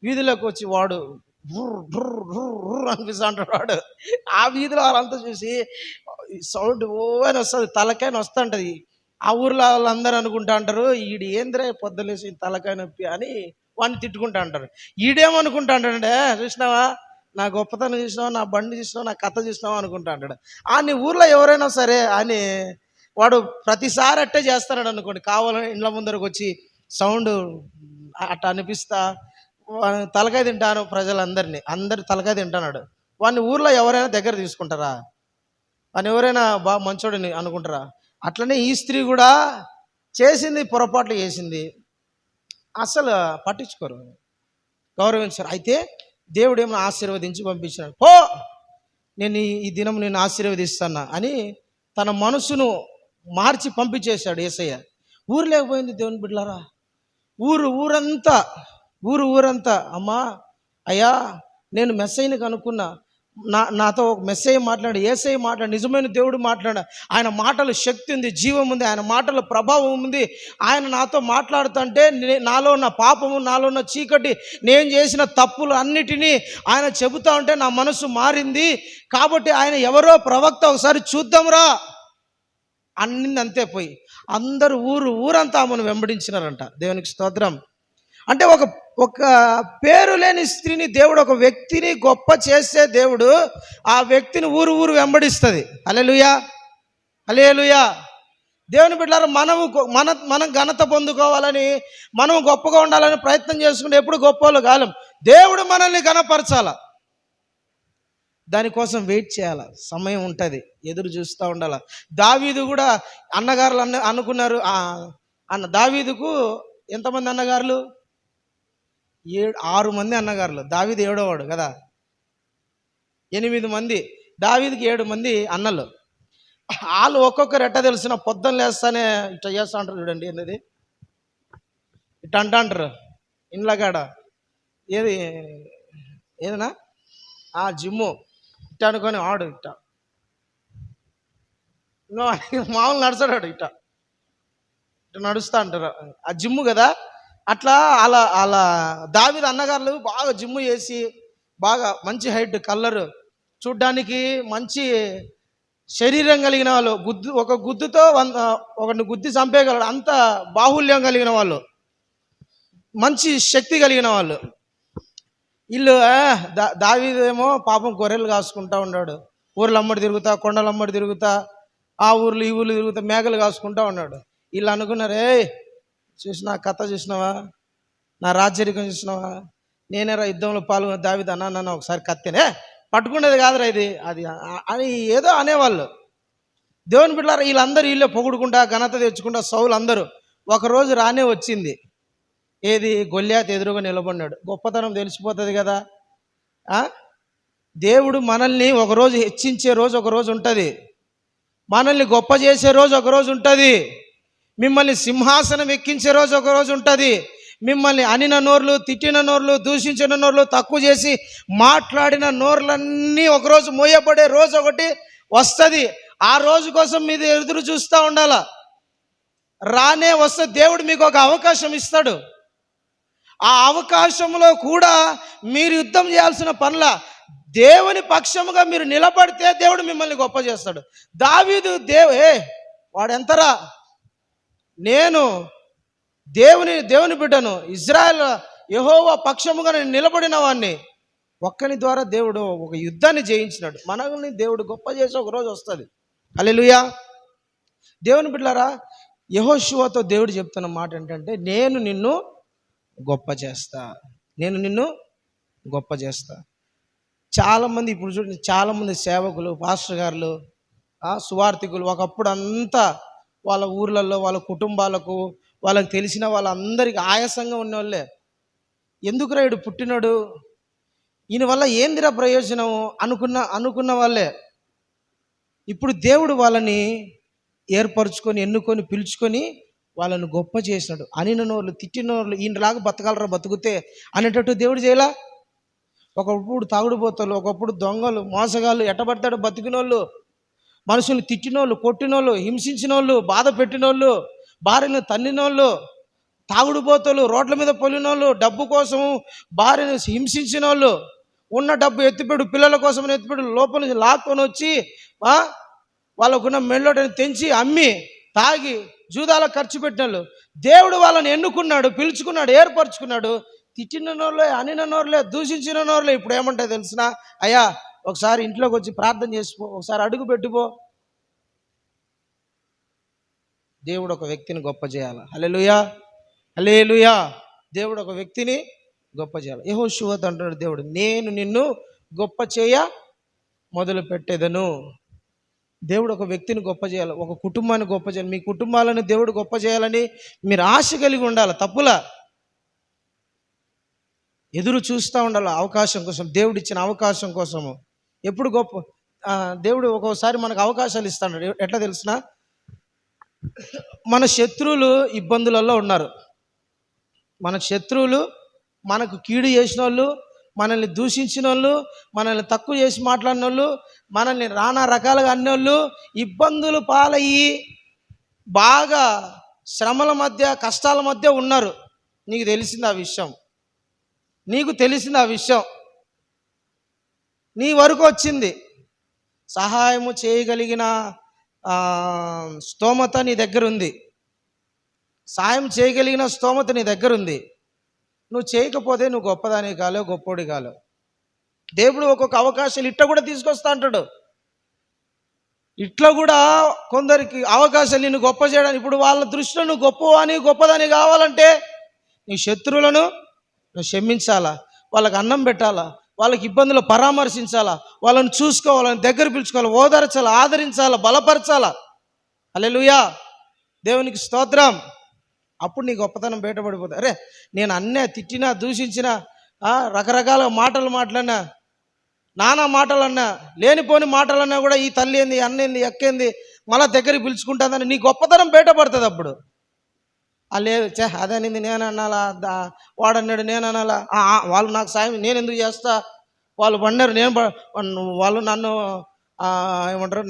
వీధిలోకి వచ్చి వాడు అనిపిస్తూ అంటాడు. వాడు ఆ వీధిలో వాళ్ళంతా చూసి సౌండ్ అని వస్తుంది, తలకాయ వస్తుంటుంది. ఆ ఊర్లో వాళ్ళందరూ అనుకుంటా అంటారు, ఈడు ఏంద్రే పొద్దులేసి తలకాయ నొప్పి అని వాడిని తిట్టుకుంటా అంటారు. ఈడేమనుకుంటా అంటాడంటే, చూసినావా నా గొప్పతనం, చూసినావా నా బండి, చూసినావా నా కథ చూసినావా అనుకుంటా అంటాడు. నీ ఊర్లో ఎవరైనా సరే అని వాడు ప్రతిసారి అట్టే చేస్తాడు అనుకోండి. కావాలని ఇండ్ల ముందరకు వచ్చి సౌండ్ అట్ట అనిపిస్తా తలకాయ తింటాను అందరు తలకాయ తింటున్నాడు. వాడిని ఊర్లో ఎవరైనా దగ్గర తీసుకుంటారా? వాడిని ఎవరైనా బాగా మంచోడని అనుకుంటారా? అట్లనే ఈ స్త్రీ కూడా చేసింది, పొరపాట్లు చేసింది, అసలు పట్టించుకోరు, గౌరవించారు. అయితే దేవుడు ఏమో ఆశీర్వదించి పంపించినాడు. నేను ఈ దినం నేను ఆశీర్వదిస్తాను అని తన మనసును మార్చి పంపించేశాడు యేసయ్య. ఊరు లేకపోయింది దేవుని బిడ్డలారా. ఊరంతా అమ్మా, అయ్యా, నేను మెస్సయ్యని కనుక్కున్నా, నాతో ఒక మెస్సయ్య మాట్లాడు, యేసయ్య మాట్లాడు, నిజమైన దేవుడు మాట్లాడు. ఆయన మాటలు శక్తి ఉంది, జీవం ఉంది, ఆయన మాటల ప్రభావం ఉంది. ఆయన నాతో మాట్లాడుతుంటే నాలో ఉన్న పాపము, నాలో ఉన్న చీకటి, నేను చేసిన తప్పులు అన్నిటినీ ఆయన చెబుతా ఉంటే నా మనసు మారింది. కాబట్టి ఆయన ఎవరో ప్రవక్త, ఒకసారి చూద్దాంరా అన్నింది. అంతే పోయి అందరూ ఊరంతా ఆమెను వెంబడించినారంట. దేవునికి స్తోత్రం. అంటే ఒక పేరు లేని స్త్రీని దేవుడు, ఒక వ్యక్తిని గొప్ప చేస్తే దేవుడు ఆ వ్యక్తిని ఊరు వెంబడిస్తుంది. హల్లెలూయా. దేవుని బిడ్డలారా, మనం ఘనత పొందుకోవాలని, మనం గొప్పగా ఉండాలని ప్రయత్నం చేసుకుంటే ఎప్పుడు గొప్పలు కాలం. దేవుడు మనల్ని ఘనపరచాల, దానికోసం వెయిట్ చేయాల, సమయం ఉంటుంది, ఎదురు చూస్తూ ఉండాల. దావీదు కూడా అన్నగారులు అనుకున్నారు. దావీదుకు ఎంతమంది అన్నగారులు? 6 మంది అన్నగారులు. దావీదు 7వ వాడు కదా, 8 మంది. దావీదుకి 7 మంది అన్నలు. వాళ్ళు ఒక్కొక్కరు ఎట్ట తెలిసిన, పొద్దున్న లేస్తానే ఇట్లా చేస్తూ అంటారు చూడండి, ఏంటది ఇట్ట అంటారు ఇండ్లగాడ, ఏదైనా జిమ్ము ఇట్ట అనుకొని ఆడు ఇట్ట మామూలు నడుస్తాడు, ఇట్ట నడుస్తూ అంటారు, ఆ జిమ్ము కదా. అట్లా అలా దావీదు అన్నగారులు బాగా జిమ్ము చేసి, బాగా మంచి హైట్, కలరు, చూడ్డానికి మంచి శరీరం కలిగిన వాళ్ళు, ఒక గుద్దుతో ఒకరిని గుద్ది చంపేయగలడు, అంత బాహుల్యం కలిగిన వాళ్ళు, మంచి శక్తి కలిగిన వాళ్ళు. వీళ్ళు దావీదేమో పాపం గొర్రెలు కాసుకుంటా ఉన్నాడు, ఊర్లమ్మడి తిరుగుతా, కొండలమ్మడి తిరుగుతా, ఆ ఊర్లు ఈ ఊర్లు తిరుగుతా మేకలు కాసుకుంటా ఉన్నాడు. వీళ్ళు అనుకున్నారే, చూసినా కథ చూసినావా, నా రాజరికం చూసినావా, నేనేరా యుద్ధంలో పాల్గొన్న దావీదు అన్న ఒకసారి కత్తెనే పట్టుకునేది కాదురా ఇది అది అని ఏదో అనేవాళ్ళు. దేవుని బిడ్డలారా, వీళ్ళే పొగుడుకుంటా ఘనత తెచ్చుకుంటా సౌలు అందరూ. ఒకరోజు రానే వచ్చింది, ఏది గొల్యాతు ఎదురుగా నిలబడినాడు. గొప్పతనం తెలిసిపోతుంది కదా. దేవుడు మనల్ని ఒకరోజు హెచ్చించే రోజు ఒకరోజు ఉంటుంది, మనల్ని గొప్ప చేసే రోజు ఒకరోజు ఉంటుంది, మిమ్మల్ని సింహాసనం ఎక్కించే రోజు ఒకరోజు ఉంటుంది, మిమ్మల్ని అనిన నోర్లు, తిట్టిన నోర్లు, దూషించిన నోర్లు, తక్కువ చేసి మాట్లాడిన నోర్లన్నీ ఒకరోజు మోయబడే రోజు ఒకటి వస్తుంది. ఆ రోజు కోసం మీరు ఎదురు చూస్తూ ఉండాల. రానే వస్తే దేవుడు మీకు ఒక అవకాశం ఇస్తాడు. ఆ అవకాశంలో కూడా మీరు యుద్ధం చేయాల్సిన పనుల, దేవుని పక్షముగా మీరు నిలబడితే దేవుడు మిమ్మల్ని గొప్ప చేస్తాడు. దావీదు వాడెంతరా, నేను దేవుని బిడ్డను, ఇజ్రాయెల్ యెహోవా పక్షముగా నేను నిలబడిన వాడిని. ఒక్కని ద్వారా దేవుడు ఒక యుద్ధాన్ని జయించినాడు. మనల్ని దేవుడు గొప్ప చేసి ఒక రోజు వస్తుంది. హల్లెలూయా. దేవుని బిడ్డలారా, యెహోషువతో దేవుడు చెప్తున్న మాట ఏంటంటే, నేను నిన్ను గొప్ప చేస్తా, నేను నిన్ను గొప్ప చేస్తా. చాలామంది ఇప్పుడు చూడండి, చాలామంది సేవకులు, పాస్టర్ గారులు, సువార్థికులు ఒకప్పుడు అంతా వాళ్ళ ఊర్లలో వాళ్ళ కుటుంబాలకు వాళ్ళకి తెలిసిన వాళ్ళందరికీ ఆయాసంగా ఉన్నవాళ్ళే. ఎందుకు రాయుడు పుట్టినాడు, ఈయన వల్ల ఏందిరా ప్రయోజనం అనుకున్న వాళ్ళే. ఇప్పుడు దేవుడు వాళ్ళని ఏర్పరచుకొని, ఎన్నుకొని, పిలుచుకొని వాళ్ళను గొప్ప చేసినాడు. అనిన నోళ్ళు, తిట్టిన నోళ్ళు, ఈయనలాగా బతకాలరా బతుకుతే అనేటట్టు దేవుడు చేయలా. ఒకప్పుడు తాగుడుపోతారు, ఒకప్పుడు దొంగలు, మోసగాళ్ళు, ఎట్టబడతాడు బతికినోళ్ళు, మనుషులు తిట్టినోళ్ళు, కొట్టినోళ్ళు, హింసించినోళ్ళు, బాధ పెట్టినోళ్ళు, భార్యను తన్నినోళ్ళు, తాగుడుపోతలు, రోడ్ల మీద పొలినోళ్ళు, డబ్బు కోసం భార్యను హింసించిన వాళ్ళు, ఉన్న డబ్బు ఎత్తిపెడు, పిల్లల కోసం ఎత్తిపెడు, లోపల నుంచి లాక్కొని వచ్చి వాళ్ళకున్న మెళ్ళోటని తెంచి అమ్మి తాగి జూదాల ఖర్చు పెట్టిన వాళ్ళు. దేవుడు వాళ్ళని ఎన్నుకున్నాడు, పిలుచుకున్నాడు, ఏర్పరచుకున్నాడు. తిట్టిన నోర్లే, అనిన నోర్లే, దూషించిన నోర్లే ఇప్పుడు ఏమంటాయి తెలిసిన, అయ్యా ఒకసారి ఇంట్లోకి వచ్చి ప్రార్థన చేసిపో, ఒకసారి అడుగు పెట్టుపో. దేవుడు ఒక వ్యక్తిని గొప్ప చేయాలి. హల్లెలూయా, హల్లెలూయా. దేవుడు ఒక వ్యక్తిని గొప్ప చేయాలి. యెహోషువతో అంటున్నాడు దేవుడు, నేను నిన్ను గొప్ప చేయ మొదలు పెట్టేదను. దేవుడు ఒక వ్యక్తిని గొప్ప చేయాలి, ఒక కుటుంబాన్ని గొప్ప చేయాలి. మీ కుటుంబాలను దేవుడు గొప్ప చేయాలని మీరు ఆశ కలిగి ఉండాలి. తప్పులా ఎదురు చూస్తూ ఉండాలి అవకాశం కోసం, దేవుడు ఇచ్చిన అవకాశం కోసము. ఎప్పుడు గొప్ప దేవుడు ఒక్కోసారి మనకు అవకాశాలు ఇస్తాడు. ఎట్లా తెలిసిన, మన శత్రువులు ఇబ్బందులలో ఉన్నారు, మన శత్రువులు మనకు కీడు చేసిన వాళ్ళు, మనల్ని దూషించిన వాళ్ళు, మనల్ని తక్కువ చేసి మాట్లాడిన వాళ్ళు, మనల్ని నానా రకాలుగా అన్నోళ్ళు ఇబ్బందులు పాలయ్యి బాగా శ్రమల మధ్య, కష్టాల మధ్య ఉన్నారు. నీకు తెలిసింది ఆ విషయం, నీకు తెలిసింది ఆ విషయం, నీ వరకు వచ్చింది. సహాయము చేయగలిగిన స్తోమత నీ దగ్గర ఉంది, సాయం చేయగలిగిన స్తోమత నీ దగ్గర ఉంది. నువ్వు చేయకపోతే నువ్వు గొప్పదాని కాలేవు, గొప్పోడి కాలేవు. దేవుడు ఒక్కొక్క అవకాశాలు ఇట్లా కూడా తీసుకొస్తా అంటాడు. ఇట్లా కూడా కొందరికి అవకాశాలు నిన్ను గొప్ప చేయడానికి. ఇప్పుడు వాళ్ళ దృష్టిలో నువ్వు గొప్పదాని కావాలంటే నీ శత్రువులను నువ్వు క్షమించాలా, వాళ్ళకి అన్నం పెట్టాలా, వాళ్ళకి ఇబ్బందులు పరామర్శించాలా, వాళ్ళని చూసుకోవాలని దగ్గర పిలుచుకోవాలి, ఓదార్చాలా, ఆదరించాలా, బలపరచాలా. హల్లెలూయా, దేవునికి స్తోత్రం. అప్పుడు నీ గొప్పతనం బయటపడిపోతుంది. అరే నేను అన్నే తిట్టినా, దూషించినా, రకరకాల మాటలు మాట్లాడినా, నానా మాటలు అన్నా, లేనిపోని మాటలు అన్నా కూడా ఈ తల్లి ఏంది, అన్నేంది, ఎక్కేంది, మళ్ళీ దగ్గరికి పిలుచుకుంటుందని నీ గొప్పతనం బయటపడుతుంది. అప్పుడు లేదు అదనింది నేను అనాలా, వాడన్నాడు నేను అనాలా, వాళ్ళు నాకు సాయం నేను ఎందుకు చేస్తా, వాళ్ళు పడినారు వాళ్ళు నన్ను ఏమంటారు,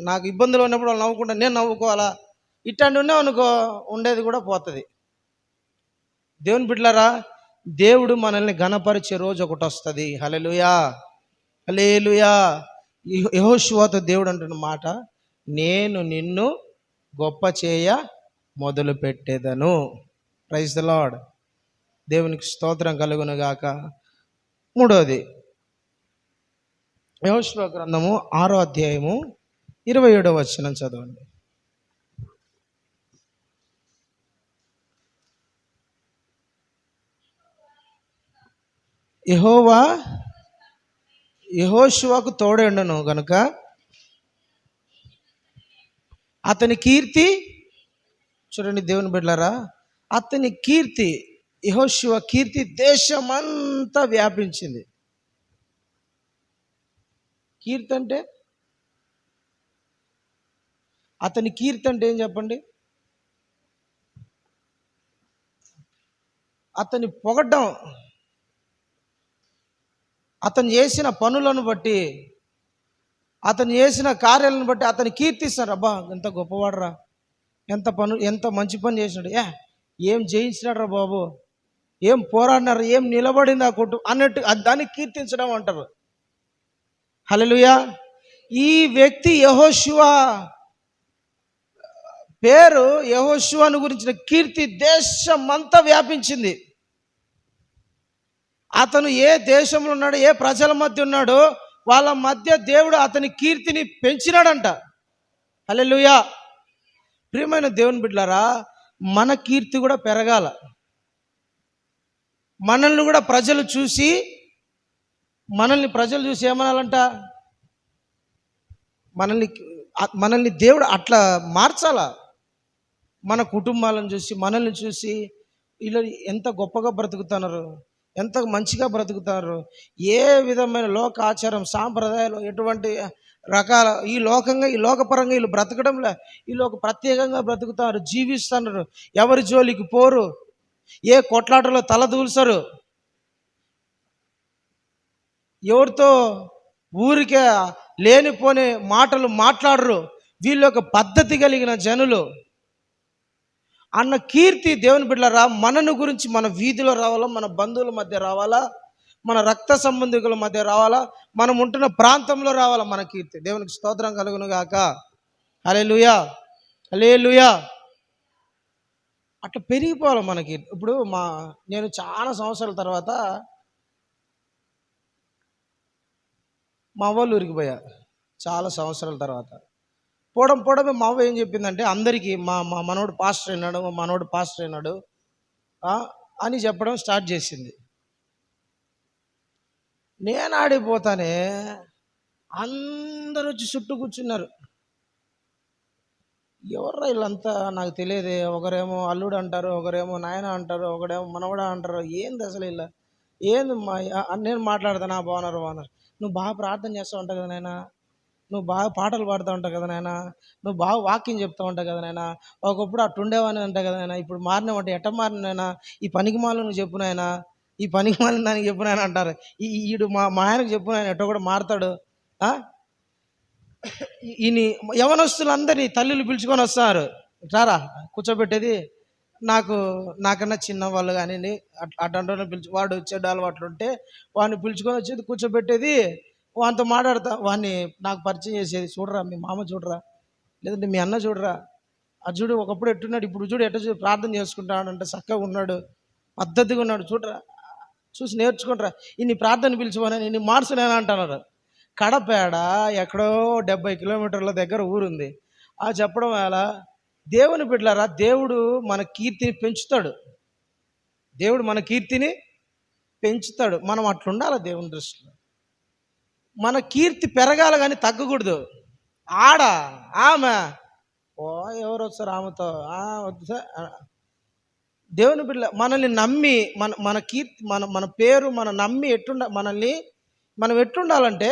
నాకు ఇబ్బందులు ఉన్నప్పుడు వాళ్ళు నవ్వుకుంటా నేను నవ్వుకోవాలా, ఇట్లాంటి అనుకో ఉండేది కూడా పోతుంది. దేవుని బిడ్డలారా, దేవుడు మనల్ని ఘనపరిచే రోజు ఒకటి వస్తుంది. హల్లెలూయా, హల్లెలూయా. యెహోషువతో దేవుడు అంటున్న మాట, నేను నిన్ను గొప్ప చేయ మొదలు పెట్టేదను. Praise the lord. దేవునికి స్తోత్రం కలుగును గాక. మూడవది యెహోషువ గ్రంథము 6వ అధ్యాయము 27వ వచనం చదవండి. యెహోవా యెహోషువకు తోడేండును గనుక అతని కీర్తి, చూడండి దేవుని బిడ్డలారా, అతని కీర్తి, యెహోషువ కీర్తి దేశమంతా వ్యాపించింది. కీర్తి అంటే, అతని కీర్తి అంటే ఏం చెప్పండి? అతని పొగడ్డం, అతను చేసిన పనులను బట్టి, అతను చేసిన కార్యాలను బట్టి అతని కీర్తిస్తారు. అబ్బా ఎంత గొప్పవాడరా, ఎంత మంచి పని చేసినాడు, ఏం జయించినాడు రా బాబు, ఏం పోరాడినారు, ఏం నిలబడింది ఆ కుటుంబం అన్నట్టు దాన్ని కీర్తించడం అంటారు. హల్లెలూయా. ఈ వ్యక్తి యెహోషువ పేరు, యెహోషువను గురించిన కీర్తి దేశమంతా వ్యాపించింది. అతను ఏ దేశంలో ఉన్నాడు, ఏ ప్రజల మధ్య ఉన్నాడో వాళ్ళ మధ్య దేవుడు అతని కీర్తిని పెంచినాడంట. హల్లెలూయా. ప్రియమైన దేవుని బిడ్డలారా, మన కీర్తి కూడా పెరగాల. మనల్ని ప్రజలు చూసి ఏమనాలంట? మనల్ని దేవుడు అట్లా మార్చాలా. మన కుటుంబాలను చూసి, మనల్ని చూసి వీళ్ళు ఎంత గొప్పగా బ్రతుకుతున్నారు, ఎంత మంచిగా బ్రతుకుతారు, ఏ విధమైన లోక ఆచారం సాంప్రదాయాలు ఎటువంటి రకాల ఈ లోకపరంగా వీళ్ళు బ్రతకడంలే, వీళ్ళు ఒక ప్రత్యేకంగా బ్రతుకుతారు, జీవిస్తున్నారు, ఎవరి జోలికి పోరు, ఏ కొట్లాటలో తలదూల్సరు, ఎవరితో ఊరికే లేనిపోని మాటలు మాట్లాడరు. వీళ్ళు ఒక పద్ధతి కలిగిన జనులు అన్న కీర్తి దేవుని బిడ్డలారా మనను గురించి మన వీధిలో రావాలా, మన బంధువుల మధ్య రావాలా, మన రక్త సంబంధికుల మధ్య రావాలా, మనం ఉంటున్న ప్రాంతంలో రావాలా మన కీర్తి. దేవునికి స్తోత్రం కలుగును గాక. హల్లెలూయా, హల్లెలూయా. అట్లా పెరిగిపోవాలి మనకి. ఇప్పుడు నేను చాలా సంవత్సరాల తర్వాత మా వాళ్ళు ఊరికి పోయా. చాలా సంవత్సరాల తర్వాత పోవడమే మా అవ్వ ఏం చెప్పిందంటే, అందరికీ మా మనోడు పాస్టర్ అయినాడు అని చెప్పడం స్టార్ట్ చేసింది. నేను ఆడిపోతానే, అందరూ వచ్చి చుట్టూ కూర్చున్నారు. ఎవర్రా వీళ్ళంతా నాకు తెలియదే, ఒకరేమో అల్లుడు అంటారు, ఒకరేమో నాయన అంటారు, ఒకడేమో మనవడా అంటారు. ఏంది అసలు ఇలా, ఏంది నేను మాట్లాడతానా, బాగున్నారు, నువ్వు బాగా ప్రార్థన చేస్తూ ఉంటావు కదా నాయన, నువ్వు బాగా పాటలు పాడుతూ ఉంటావు కదా నాయన, నువ్వు బాగా వాక్యం చెప్తూ ఉంటావు కదా నాయన, ఒకప్పుడు అట్టుండేవాని అంటావు కదా నాయన, ఇప్పుడు మారినావంటే ఎట్ట మారినాయనా, ఈ పనికి మాలను నువ్వు చెప్పు నాయన, ఈ పనికి మాలిన దానికి చెప్పు నాయన అంటారు. ఈడు మా ఆయనకు చెప్పు నాయన, ఎట్టో కూడా మారుతాడు. ఈయన యవనస్తులందరినీ తల్లులు పిలుచుకొని వస్తున్నారు, రారా కూర్చోబెట్టేది. నాకన్నా చిన్న వాళ్ళు కానీ అట్లాంటి పిలిచి, వాడు చెడ్డ అలవాట్లు ఉంటే వాడిని పిలుచుకొని వచ్చేది, కూర్చోబెట్టేది, వానితో మాట్లాడతా, వాడిని నాకు పరిచయం చేసేది. చూడరా మీ మామ చూడరా, లేదంటే మీ అన్న చూడరా, అది చూడు ఒకప్పుడు ఎట్టున్నాడు, ఇప్పుడు చూడు ఎట్ట ప్రార్థన చేసుకుంటాడు అంటే చక్కగా ఉన్నాడు, పద్ధతిగా ఉన్నాడు, చూడరా, చూసి నేర్చుకుంటారా, ఇన్ని ప్రార్థన పిలిచిపోయినా ఇన్ని మార్చునేనా అంటున్నారు. కడపేడ ఎక్కడో 70 కిలోమీటర్ల దగ్గర ఊరుంది. చెప్పడం ఎలా? దేవుని బిడ్డలారా, దేవుడు మన కీర్తిని పెంచుతాడు. దేవుడు మన కీర్తిని పెంచుతాడు. మనం అట్లుండాలి దేవుని దృష్టిలో. మన కీర్తి పెరగాలి కానీ తగ్గకూడదు. ఆమె ఎవరు వస్తారు ఆమెతో వద్దు. దేవుని బిడ్డ మనల్ని నమ్మి మన కీర్తి మన పేరు నమ్మి మనం ఎట్టుండాలంటే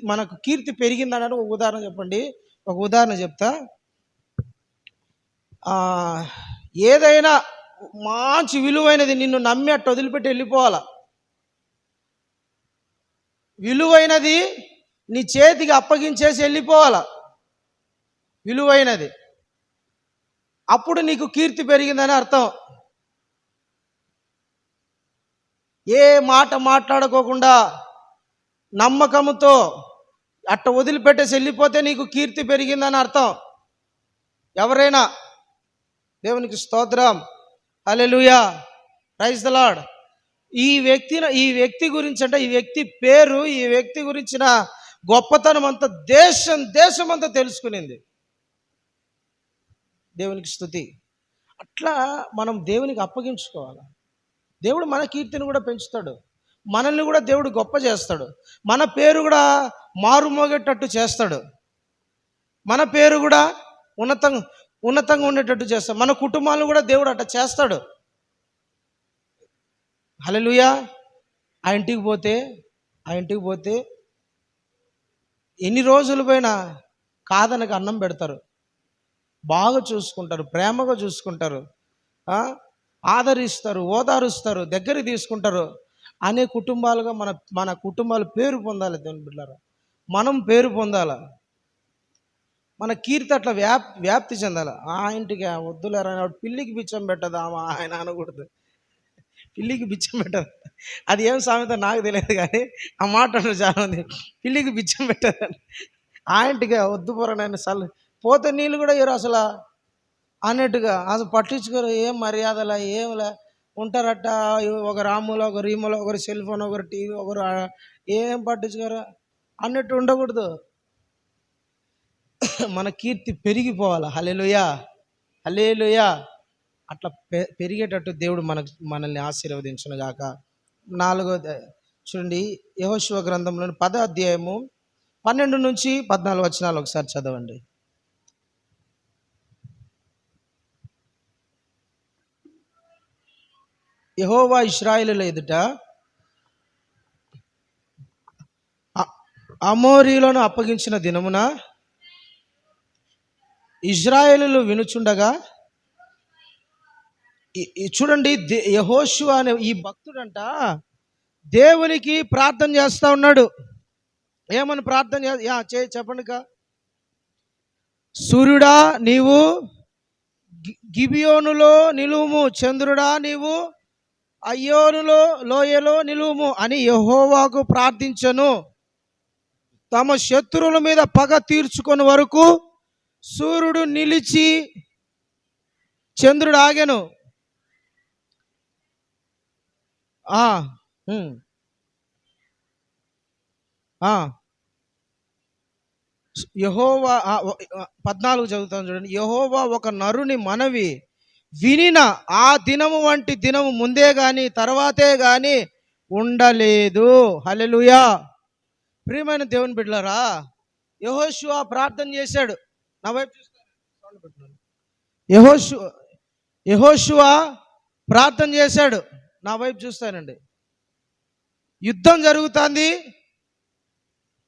మనకు కీర్తి పెరిగిందని ఒక ఉదాహరణ చెప్పండి. ఒక ఉదాహరణ చెప్తా. ఏదైనా మంచి విలువైనది నిన్ను నమ్మి అట్టు వదిలిపెట్టి వెళ్ళిపోవాల. విలువైనది నీ చేతికి అప్పగించేసి వెళ్ళిపోవాల, విలువైనది. అప్పుడు నీకు కీర్తి పెరిగిందని అర్థం. ఏ మాట మాట్లాడుకోకుండా నమ్మకంతో అట్ట వదిలిపెట్టేసి వెళ్ళిపోతే నీకు కీర్తి పెరిగిందని అర్థం. ఎవరైనా దేవునికి స్తోత్రం, హల్లెలూయా, ప్రైజ్ ద లార్డ్. ఈ వ్యక్తి గురించి అంటే ఈ వ్యక్తి పేరు, ఈ వ్యక్తి గురించిన గొప్పతనం అంతా దేశమంతా తెలుసుకునింది. దేవునికి స్తుతి. అట్లా మనం దేవునికి అప్పగించుకోవాలి. దేవుడు మన కీర్తిని కూడా పెంచుతాడు, మనల్ని కూడా దేవుడు గొప్ప చేస్తాడు, మన పేరు కూడా మారుమోగేటట్టు చేస్తాడు, మన పేరు కూడా ఉన్నతంగా ఉండేటట్టు చేస్తాడు, మన కుటుంబాలను కూడా దేవుడు అట్లా చేస్తాడు. హల్లెలూయా. ఆ ఇంటికి పోతే ఎన్ని రోజులు పోయినా కాదనక అన్నం పెడతారు, బాగా చూసుకుంటారు, ప్రేమగా చూసుకుంటారు, ఆదరిస్తారు, ఓదారుస్తారు, దగ్గరికి తీసుకుంటారు అనే కుటుంబాలుగా మన కుటుంబాలు పేరు పొందాలి. దేవుని బిడ్డలారా, మనం పేరు పొందాల, మన కీర్తి అట్లా వ్యాప్తి చెందాలి. ఆ ఇంటికి వద్దులేరా, పిల్లికి బిచ్చం పెట్టదు ఆయన అనకూడదు, పిల్లికి బిచ్చం పెట్టదు. అది ఏం సామెత నాకు తెలియదు, కానీ ఆ మాట చాలా ఉంది, పిల్లికి బిచ్చం పెట్టదు. ఆ ఇంటికి వద్దు పోరానైనా సల్ పోతే నీళ్ళు కూడా ఇవ్వరు అసలు అన్నట్టుగా, అసలు పట్టించుకోరు, ఏం మర్యాదలా ఏంలా ఉంటారట. ఒక రాములో, ఒక రీములో, ఒకరు సెల్ ఫోన్, ఒకరు టీవీ, ఒకరు ఏం పట్టించుకోరు అన్నట్టు ఉండకూడదు. మన కీర్తి పెరిగిపోవాలి. హల్లెలూయా, హల్లెలూయా. అట్లా పెరిగేటట్టు దేవుడు మనల్ని ఆశీర్వదించును గాక. 4వ చూడండి, యెహోషువ గ్రంథంలోని 10వ అధ్యాయము 12 నుంచి 14 వచనాలు ఒకసారి చదవండి. యెహోవా ఇశ్రాయేలుల ఎదుట అమోరీలను అప్పగించిన దినమున ఇశ్రాయేలులు వినుచుండగా, చూడండి, యెహోషువ అనే ఈ భక్తుడంట దేవునికి ప్రార్థన చేస్తూ ఉన్నాడు. ఏమని ప్రార్థన చెప్పండి. సూర్యుడా నీవు గిబియోనులో నిలువుము, చంద్రుడా నీవు అయ్యోనులో లోయలో నిలువుము అని యెహోవాకు ప్రార్థించను. తమ శత్రువుల మీద పగ తీర్చుకొని వరకు సూర్యుడు నిలిచి చంద్రుడు ఆగెను. యెహోవా 14 చదువుతాను చూడండి. యెహోవా ఒక నరుని మనవి వినిన ఆ దినము వంటి దినము ముందే గాని తర్వాతే గాని ఉండలేదు. హల్లెలూయా. ప్రియమైన దేవుని బిడ్డలారా, యెహోషువ ప్రార్థన చేశాడు. నా వైపు చూస్తాను. యెహోషువ ప్రార్థన చేశాడు. నా వైపు చూస్తానండి. యుద్ధం జరుగుతుంది.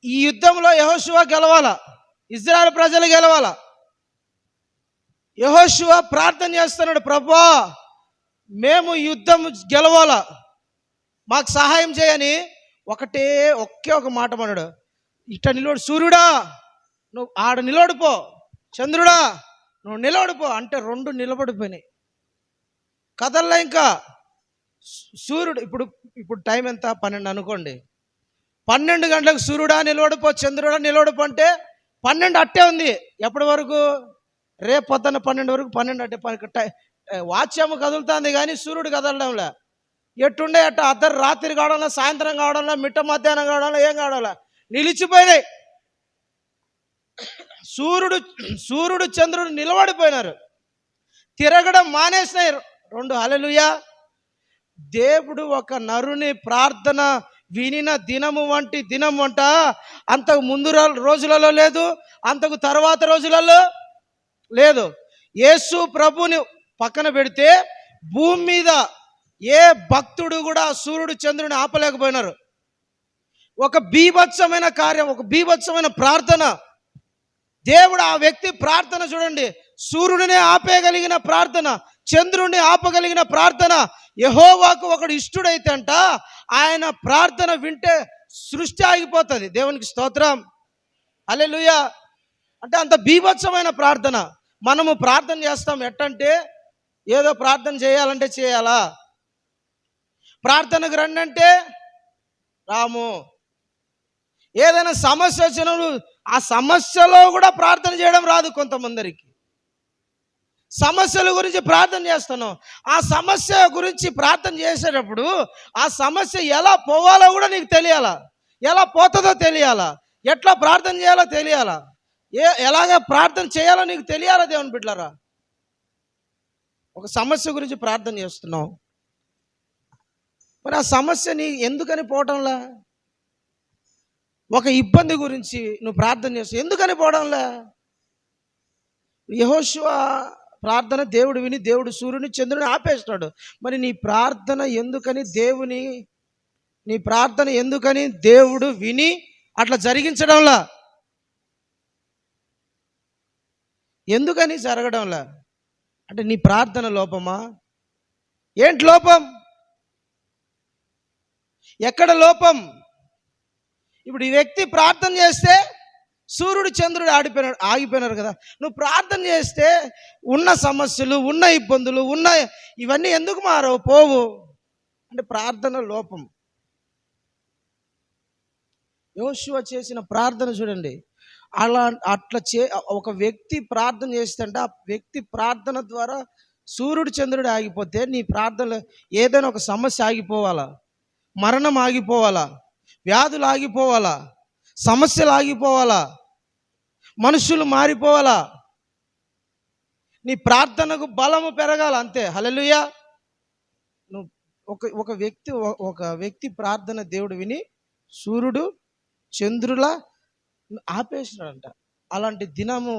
ఈ యుద్ధంలో యెహోషువ గెలవాల, ఇశ్రాయేలు ప్రజలు గెలవాల. యెహోషువ ప్రార్థన చేస్తున్నాడు, ప్రభువా మేము యుద్ధం గెలవాలా, మాకు సహాయం చేయని. ఒకే ఒక మాట అన్నాడు, ఇట్ట నిలబడు, సూర్యుడా నువ్వు ఆడ నిలబడిపో, చంద్రుడా నువ్వు నిలబడిపో అంటే 2 నిలబడిపోయినాయి, కదల్లా. ఇంకా సూర్యుడు ఇప్పుడు టైం ఎంత, 12 అనుకోండి. 12 గంటలకు సూర్యుడా నిలబడిపో, చంద్రుడా నిలబడిపో అంటే 12 అట్టే ఉంది. ఎప్పటి వరకు? రేపు పొద్దున్న 12 వరకు. 12 అట్టే వాచ్యము కదులుతుంది కానీ సూర్యుడు కదలడంలే. ఎట్టుండే అట్ట అర్ధ రాత్రి కావడంలో, సాయంత్రం కావడంలో, మిట్ట మధ్యాహ్నం కావడంలో, ఏం కావడంలో నిలిచిపోయినాయి. సూర్యుడు చంద్రుడు నిలబడిపోయినారు, తిరగడం మానేసినాయి 2. హల్లెలూయా. దేవుడు ఒక నరుని ప్రార్థన వినిన దినము వంటి దినం అంట అంతకు ముందు రోజులలో లేదు, అంతకు తర్వాత రోజులలో లేదు. యేసు ప్రభుని పక్కన పెడితే భూమి మీద ఏ భక్తుడు కూడా సూర్యుడు చంద్రుని ఆపలేకపోయినారు. ఒక బీభత్సమైన కార్యం, ఒక బీభత్సమైన ప్రార్థన. దేవుడు ఆ వ్యక్తి ప్రార్థన చూడండి, సూర్యుడిని ఆపేయగలిగిన ప్రార్థన, చంద్రుడిని ఆపగలిగిన ప్రార్థన. యెహోవాకు ఒకడు ఇష్టుడైతే అంట ఆయన ప్రార్థన వింటే సృష్టి ఆగిపోతుంది. దేవునికి స్తోత్రం, హల్లెలూయా. అంటే అంత బీభత్సమైన ప్రార్థన. మనము ప్రార్థన చేస్తాం ఎట్టంటే, ఏదో ప్రార్థన చేయాలంటే చేయాలా, ప్రార్థనకు రండి అంటే రాము, ఏదైనా సమస్య వచ్చినప్పుడు ఆ సమస్యలో కూడా ప్రార్థన చేయడం రాదు కొంతమందికి. సమస్యల గురించి ప్రార్థన చేస్తున్నావు, ఆ సమస్య గురించి ప్రార్థన చేసేటప్పుడు ఆ సమస్య ఎలా పోవాలో కూడా నీకు తెలియాలా, ఎలా పోతుందో తెలియాలా, ఎట్లా ప్రార్థన చేయాలో తెలియాలా, ఎలాగ ప్రార్థన చేయాలో నీకు తెలియాలా. దేవుని బిడ్డలారా, ఒక సమస్య గురించి ప్రార్థన చేస్తున్నావు, మరి ఆ సమస్య నీ ఎందుకని పోవటంలా? ఒక ఇబ్బంది గురించి నువ్వు ప్రార్థన చేస్తావు, ఎందుకని పోవడంలా? యెహోషువ ప్రార్థన దేవుడు విని దేవుడు సూర్యుని చంద్రుని ఆపేస్తున్నాడు. మరి నీ ప్రార్థన ఎందుకని దేవుడు విని అట్లా జరిగించడంలా? ఎందుకని జరగడంలా? అంటే నీ ప్రార్థన లోపమా? ఏంటి లోపం? ఎక్కడ లోపం? ఇప్పుడు ఈ వ్యక్తి ప్రార్థన చేస్తే సూర్యుడు చంద్రుడు ఆగిపోయినారు కదా. నువ్వు ప్రార్థన చేస్తే ఉన్న సమస్యలు, ఉన్న ఇబ్బందులు, ఇవన్నీ ఎందుకు మారవు, పోవు? అంటే ప్రార్థన లోపం. యోషువ చేసిన ప్రార్థన చూడండి, ఒక వ్యక్తి ప్రార్థన చేస్తుంటే ఆ వ్యక్తి ప్రార్థన ద్వారా సూర్యుడు చంద్రుడు ఆగిపోతే నీ ప్రార్థనలో ఏదైనా ఒక సమస్య ఆగిపోవాలా, మరణం ఆగిపోవాలా, వ్యాధులు ఆగిపోవాలా, సమస్యలు ఆగిపోవాలా, మనుషులు మారిపోవాలా, నీ ప్రార్థనకు బలము పెరగాల, అంతే. హల్లెలూయా. నువ్వు ఒక వ్యక్తి ప్రార్థన దేవుడు విని సూర్యుడు చంద్రుల ఆపేసినాడంట. అలాంటి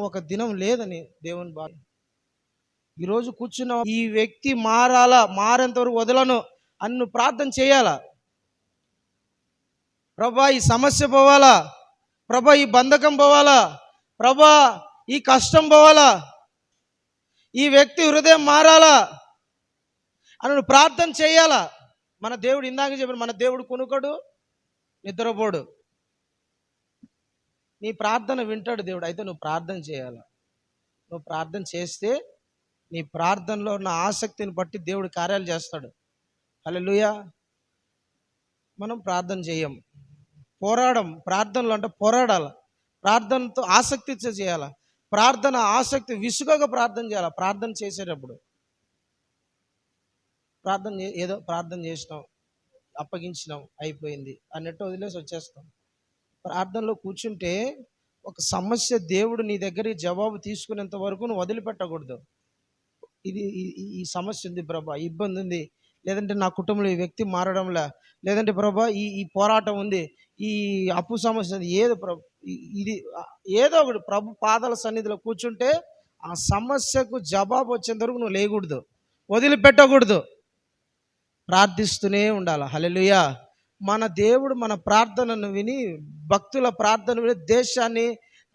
ఒక దినం లేదని దేవుని భావం. ఈరోజు కూర్చున్న ఈ వ్యక్తి మారేంత వరకు వదలను అని నువ్వు ప్రార్థన చేయాలా. ప్రభా ఈ సమస్య పోవాలా, ప్రభా ఈ బంధకం పోవాలా, ప్రభా ఈ కష్టం పోవాలా, ఈ వ్యక్తి హృదయం మారాలా అని నువ్వు ప్రార్థన చేయాలా. మన దేవుడు ఇందాక చెప్పిన మన దేవుడు కునుకడు, నిద్రపోడు. నీ ప్రార్థన వింటాడు దేవుడు. అయితే నువ్వు ప్రార్థన చేయాలా. నువ్వు ప్రార్థన చేస్తే నీ ప్రార్థనలో ఉన్న ఆసక్తిని బట్టి దేవుడు కార్యాలు చేస్తాడు. హల్లెలూయా. మనం ప్రార్థన చేయం, ప్రార్థనలో అంటే పోరాడాలి, ప్రార్థనతో ఆసక్తి చేయాలి. ప్రార్థన ఆసక్తి విసుగగా ప్రార్థన చేయాలి. ప్రార్థన చేసేటప్పుడు ఏదో ప్రార్థన చేసినాం, అప్పగించినాం, అయిపోయింది అన్నట్టు వదిలేసి వచ్చేస్తాం. ప్రార్థనలో కూర్చుంటే ఒక సమస్య దేవుడు నీ దగ్గర జవాబు తీసుకునేంత వరకు నువ్వు వదిలిపెట్టకూడదు. ఈ సమస్య ఉంది ప్రభా, ఇబ్బంది ఉంది, లేదంటే నా కుటుంబంలో ఈ వ్యక్తి మారడంలా, లేదంటే ప్రభా ఈ పోరాటం ఉంది, ఈ అప్పు సమస్య ఉంది, ఏదో ఒకటి ప్రభు పాదాల సన్నిధిలో కూర్చుంటే ఆ సమస్యకు జవాబు వచ్చేంత వరకు నువ్వు లేకూడదు, వదిలిపెట్టకూడదు, ప్రార్థిస్తూనే ఉండాలి. హల్లెలూయా. మన దేవుడు మన ప్రార్థనను విని, భక్తుల ప్రార్థన విని దేశాన్ని,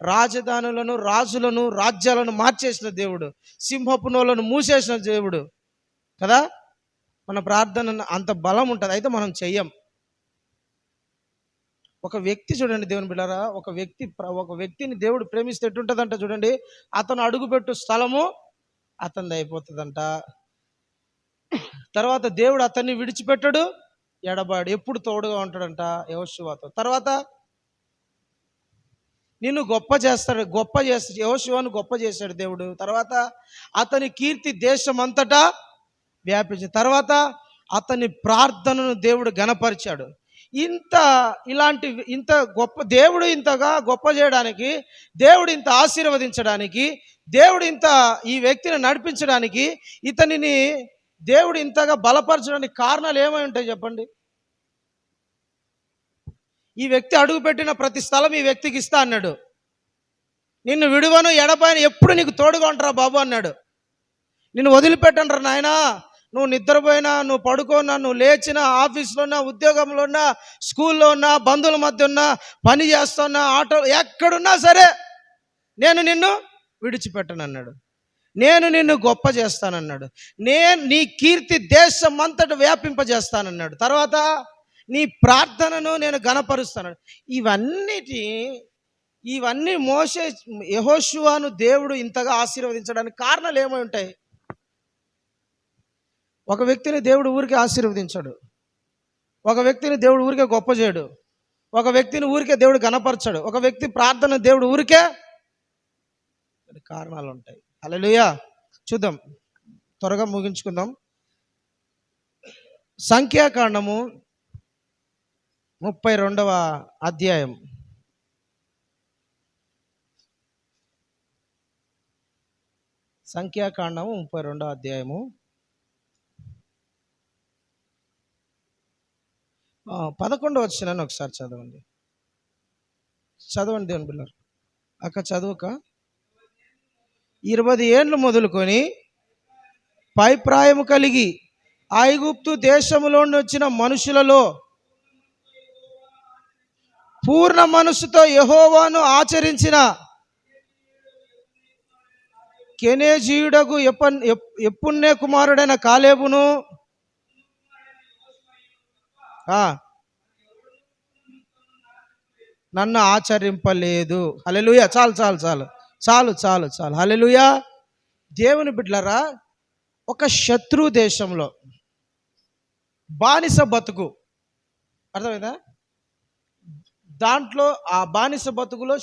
రాజధానులను, రాజులను, రాజ్యాలను మార్చేసిన దేవుడు, సింహపు నోలను మూసేసిన దేవుడు కదా. మన ప్రార్థన అంత బలం ఉంటుంది. అయితే మనం చెయ్యం. ఒక వ్యక్తి చూడండి దేవుని బిడ్డలారా, ఒక వ్యక్తిని దేవుడు ప్రేమిస్తే ఎట్టుంటుందంట చూడండి, అతను అడుగుపెట్టు స్థలము అతనిది అయిపోతుందంట. తర్వాత దేవుడు అతన్ని విడిచిపెట్టడు, ఎడబాడు, ఎప్పుడు తోడుగా ఉంటాడంట యెహోషువతో. తర్వాత నిన్ను గొప్ప చేస్తాడు, యెహోషువను గొప్ప చేశాడు దేవుడు. తర్వాత అతని కీర్తి దేశం అంతటా వ్యాపించింది. తర్వాత అతని ప్రార్థనను దేవుడు ఘనపరిచాడు. ఇంత గొప్ప దేవుడు, ఇంతగా గొప్ప చేయడానికి, దేవుడు ఇంత ఆశీర్వదించడానికి, దేవుడు ఇంత ఈ వ్యక్తిని నడిపించడానికి, ఇతనిని దేవుడు ఇంతగా బలపరచడానికి కారణాలు ఏమై ఉంటాయి చెప్పండి? ఈ వ్యక్తి అడుగుపెట్టిన ప్రతి స్థలం ఈ వ్యక్తికి ఇస్తా అన్నాడు. నిన్ను విడువను, ఎడబాయను, ఎప్పుడు నీకు తోడుగా ఉంటారా బాబు అన్నాడు. నిన్ను వదిలిపెట్టండ్రా నాయనా, నువ్వు నిద్రపోయినా, నువ్వు పడుకోన్నా, నువ్వు లేచినా, ఆఫీస్లో ఉన్నా, ఉద్యోగంలో ఉన్నా, స్కూల్లో ఉన్నా, బంధువుల మధ్య ఉన్నా, పని చేస్తున్నా, ఆటో ఎక్కడున్నా సరే నేను నిన్ను విడిచిపెట్టను అన్నాడు. నేను నిన్ను గొప్ప చేస్తానన్నాడు. నీ కీర్తి దేశం అంతటా వ్యాపింపజేస్తానన్నాడు. తర్వాత నీ ప్రార్థనను నేను ఘనపరుస్తాను. ఇవన్నీ యెహోషువను దేవుడు ఇంతగా ఆశీర్వదించడానికి కారణాలు ఏమై ఉంటాయి? ఒక వ్యక్తిని దేవుడు ఊరికే ఆశీర్వదించాడు, ఒక వ్యక్తిని దేవుడు ఊరికే గొప్ప చేయడు. ఒక వ్యక్తిని ఊరికే దేవుడు గణపరచాడు. ఒక వ్యక్తి ప్రార్థన దేవుడు ఊరికే కారణాలు ఉంటాయి. హల్లెలూయా. చూద్దాం, త్వరగా ముగించుకుందాం. సంఖ్యాకాండము 32వ అధ్యాయం. సంఖ్యాకాండము 32వ అధ్యాయము 11వ వచనాన్ని ఒకసారి చదవండి. దేవుని బిడ్డలారా. అక్క చదువుక. 20 ఏండ్లు మొదలుకొని పైప్రాయము కలిగి ఐగుప్తు దేశములోని వచ్చిన మనుషులలో పూర్ణ మనస్సుతో యెహోవాను ఆచరించిన కెనేజీయుడగు యెఫున్నె కుమారుడైన కాలేబును నన్ను ఆచరింపలేదు. హల్లెలూయా. చాలు చాలు చాలు చాలు చాలు చాలు. హల్లెలూయా. దేవుని బిడ్డలారా, ఒక శత్రు దేశంలో బానిస బతుకు, అర్థమైందా? దాంట్లో ఆ బానిస బతుకులో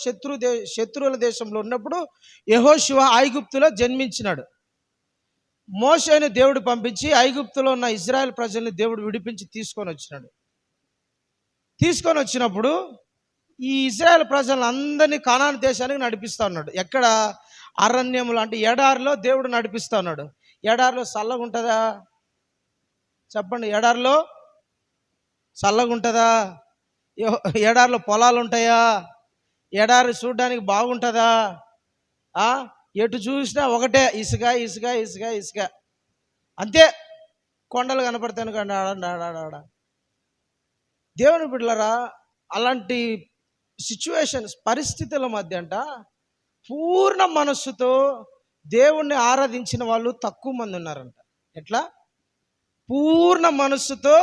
శత్రువుల దేశంలో ఉన్నప్పుడు యెహోషువ ఐగుప్తులో జన్మించినాడు. మోషేను దేవుడు పంపించి ఐగుప్తులో ఉన్న ఇజ్రాయెల్ ప్రజల్ని దేవుడు విడిపించి తీసుకొని వచ్చినప్పుడు ఈ ఇజ్రాయెల్ ప్రజలందరినీ కానాను దేశానికి నడిపిస్తూ ఉన్నాడు. ఎక్కడ? అరణ్యములు, అంటే ఎడారిలో దేవుడు నడిపిస్తూ ఉన్నాడు. ఎడారిలో చల్లగా ఉంటుందా? చెప్పండి. ఎడారిలో చల్లగా ఉంటుందా? ఎడారిలో పొలాలు ఉంటాయా? ఎడారి చూడడానికి బాగుంటుందా? ఎటు చూసినా ఒకటే ఇసుక ఇసుక ఇసుక ఇసుక, అంతే. కొండలు కనపడతాను కానీ ఆడ. దేవుని బిడ్డలారా, అలాంటి సిచ్యువేషన్స్, పరిస్థితుల మధ్య అంట పూర్ణ మనస్సుతో దేవుణ్ణి ఆరాధించిన వాళ్ళు తక్కువ మంది ఉన్నారంట. ఎట్లా? పూర్ణ మనస్సుతో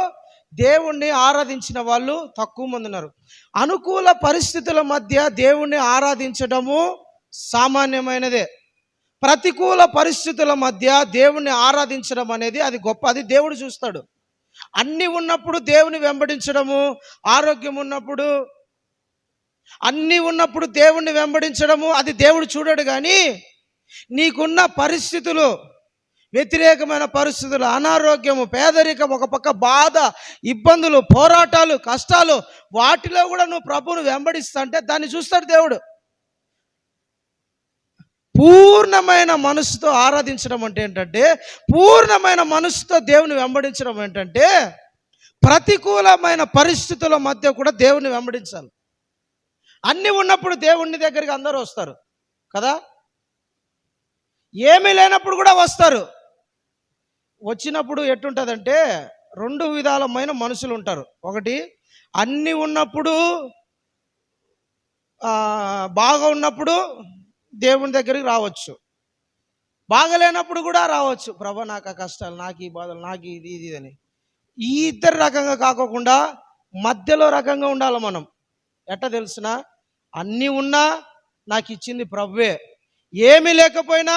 దేవుణ్ణి ఆరాధించిన వాళ్ళు తక్కువ మంది ఉన్నారు. అనుకూల పరిస్థితుల మధ్య దేవుణ్ణి ఆరాధించడము సామాన్యమైనదే. ప్రతికూల పరిస్థితుల మధ్య దేవుణ్ణి ఆరాధించడం అనేది అది గొప్ప, అది దేవుడు చూస్తాడు. అన్నీ ఉన్నప్పుడు దేవుని వెంబడించడము, ఆరోగ్యం ఉన్నప్పుడు, అన్నీ ఉన్నప్పుడు దేవుణ్ణి వెంబడించడము అది దేవుడు చూడడు. కానీ నీకున్న పరిస్థితులు, వ్యతిరేకమైన పరిస్థితులు, అనారోగ్యము, పేదరికం, ఒక పక్క బాధ, ఇబ్బందులు, పోరాటాలు, కష్టాలు, వాటిలో కూడా నువ్వు ప్రభువును వెంబడిస్తా అంటే దాన్ని చూస్తాడు దేవుడు. పూర్ణమైన మనసుతో ఆరాధించడం అంటే ఏంటంటే, పూర్ణమైన మనసుతో దేవుని వెంబడించడం ఏంటంటే, ప్రతికూలమైన పరిస్థితుల మధ్య కూడా దేవుని వెంబడించాలి. అన్నీ ఉన్నప్పుడు దేవుని దగ్గరికి అందరూ వస్తారు కదా, ఏమీ లేనప్పుడు కూడా వస్తారు. వచ్చినప్పుడు ఎట్టుంటుందంటే, 2 విధాలమైన మనుషులు ఉంటారు. ఒకటి, అన్నీ ఉన్నప్పుడు బాగా ఉన్నప్పుడు దేవుని దగ్గరికి రావచ్చు, బాగలేనప్పుడు కూడా రావచ్చు. ప్రభా నాకు ఆ కష్టాలు, నాకు ఈ బాధలు, నాకు ఇది ఇది అని. ఈ ఇద్దరు రకంగా కాకుండా మధ్యలో రకంగా ఉండాలి మనం. ఎట్ట తెలుసునా? అన్నీ ఉన్నా నాకు ఇచ్చింది ప్రభువే, ఏమీ లేకపోయినా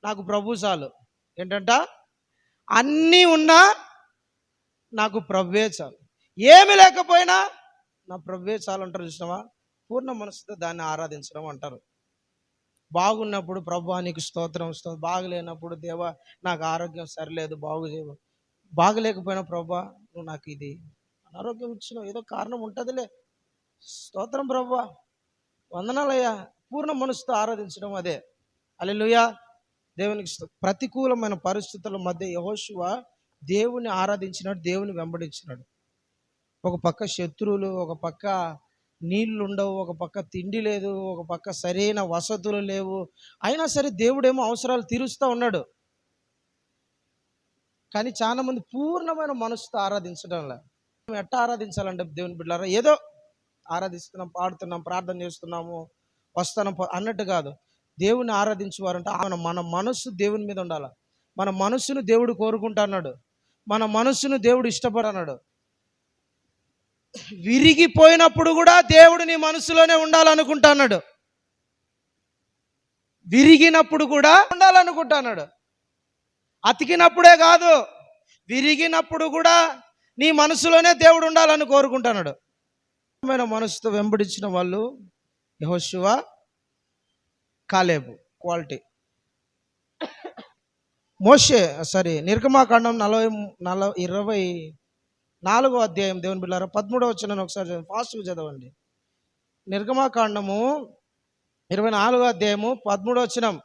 నాకు ప్రభు చాలు. ఏంటంట? అన్నీ ఉన్నా నాకు ప్రభువే చాలు, ఏమి లేకపోయినా నా ప్రభువే చాలు అంటారు. చూసినావా? పూర్ణ మనసుతో దాన్ని ఆరాధించడం అంటారు. బాగున్నప్పుడు ప్రభువా నీకు స్తోత్రం, బాగలేనప్పుడు దేవా నాకు ఆరోగ్యం సరిలేదు, బాగలేకపోయినా ప్రభువా నువ్వు నాకు ఇది అనారోగ్యం ఇచ్చినావు, ఏదో కారణం ఉంటుందిలే, స్తోత్రం ప్రభువా, వందనాలయ్యా. పూర్ణ మనసుతో ఆరాధించడం అదే. హల్లెలూయా. దేవునికి ప్రతికూలమైన పరిస్థితుల మధ్య యెహోషువ దేవుని ఆరాధించినాడు, దేవుని వెంబడించినాడు. ఒక పక్క శత్రువులు, ఒక పక్క నీళ్లు ఉండవు, ఒక పక్క తిండి లేదు, ఒక పక్క సరైన వసతులు లేవు. అయినా సరే దేవుడేమో అవసరాలు తీరుస్తూ ఉన్నాడు. కానీ చాలా మంది పూర్ణమైన మనసుతో ఆరాధించడంలా. ఎట్లా ఆరాధించాలంటే దేవుని బిడ్డలారా, ఏదో ఆరాధిస్తున్నాం, పాడుతున్నాం, ప్రార్థన చేస్తున్నాము, వస్తున్నాం అన్నట్టు కాదు. దేవుని ఆరాధించేవారంటే మన మనస్సు దేవుని మీద ఉండాలి. మన మనస్సును దేవుడు కోరుకుంటున్నాడు, మన మనస్సును దేవుడు ఇష్టపడన్నాడు. విరిగిపోయినప్పుడు కూడా దేవుడు నీ మనసులోనే ఉండాలనుకుంటున్నాడు, విరిగినప్పుడు కూడా ఉండాలనుకుంటున్నాడు. అతికినప్పుడే కాదు, విరిగినప్పుడు కూడా నీ మనసులోనే దేవుడు ఉండాలని కోరుకుంటున్నాడు. మనసుతో వెంబడించిన వాళ్ళు యెహోషువ, కాలేబు క్వాలిటీ. మోషే నిర్గమాకాండం 24వ అధ్యాయం దేవుని బిడ్డలారా 13వ వచనాన్ని ఒకసారి ఫాస్ట్గా చదవండి. నిర్గమాకాండము 24వ అధ్యాయము 13వ వచనం.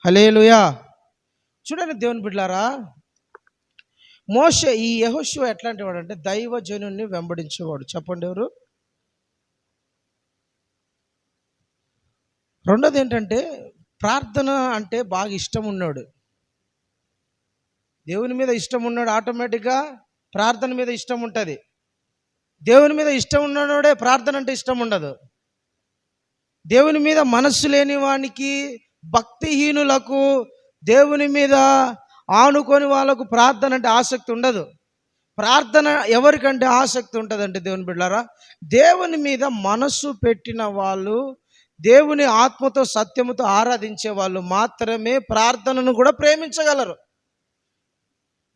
హల్లెలూయా. చూడండి దేవుని బిడ్డలారా, మోషే ఈ యెహోషువ ఎట్లాంటి వాడు అంటే దైవజనుని వెంబడించేవాడు. చెప్పండి ఎవరు? రెండోది ఏంటంటే ప్రార్థన అంటే బాగా ఇష్టం ఉన్నాడు. దేవుని మీద ఇష్టం ఉన్నాడు, ఆటోమేటిక్గా ప్రార్థన మీద ఇష్టం ఉంటుంది. దేవుని మీద ఇష్టం ఉన్నాడే ప్రార్థన అంటే ఇష్టం ఉండదు. దేవుని మీద మనస్సు లేని వానికి, భక్తిహీనులకు, దేవుని మీద ఆనుకొని వాళ్ళకు ప్రార్థన అంటే ఆసక్తి ఉండదు. ప్రార్థన ఎవరికంటే ఆసక్తి ఉంటుందంటే దేవుని బిడ్డలారా, దేవుని మీద మనస్సు పెట్టిన వాళ్ళు, దేవుని ఆత్మతో సత్యముతో ఆరాధించే వాళ్ళు మాత్రమే ప్రార్థనను కూడా ప్రేమించగలరు.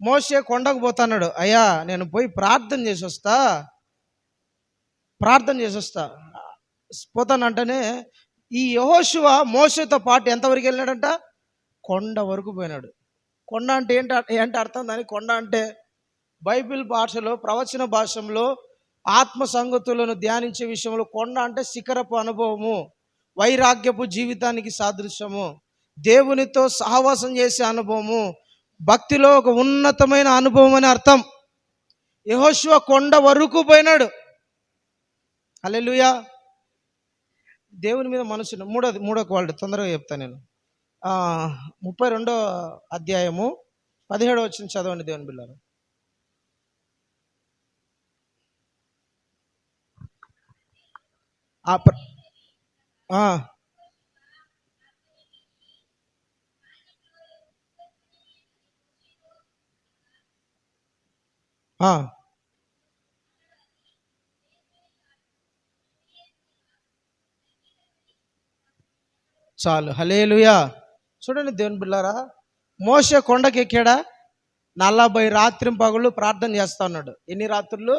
మోషే కొండకు పోతున్నాడు, అయ్యా నేను పోయి ప్రార్థన చేసి వస్తా పోతానంటేనే ఈ యెహోషువ మోషేతో పాటు ఎంతవరకు వెళ్ళినాడంట? కొండ వరకు పోయినాడు. కొండ అంటే ఏంటి అర్థం? దాని కొండ అంటే బైబిల్ భాషలో, ప్రవచన భాషలో, ఆత్మ సంగతులను ధ్యానించే విషయంలో కొండ అంటే శిఖరపు అనుభవము, వైరాగ్యపు జీవితానికి సాదృశ్యము, దేవునితో సహవాసం చేసే అనుభవము, భక్తిలో ఒక ఉన్నతమైన అనుభవం అని అర్థం. యెహోషువ కొండ వరకు పోయినాడు. హల్లెలూయా. దేవుని మీద మనసు. మూడో క్వాలిటీ తొందరగా చెప్తాను నేను. 32వ అధ్యాయము 17వ వచనం చదవండి దేవుని బిడ్డలారా. చాలు. హల్లెలూయా. చూడండి దేవుని బిడ్డలారా, మోషే కొండకి ఎక్కాడా? 40 రాత్రింపగళ్ళు ప్రార్థన చేస్తా ఉన్నాడు. ఎన్ని రాత్రులు?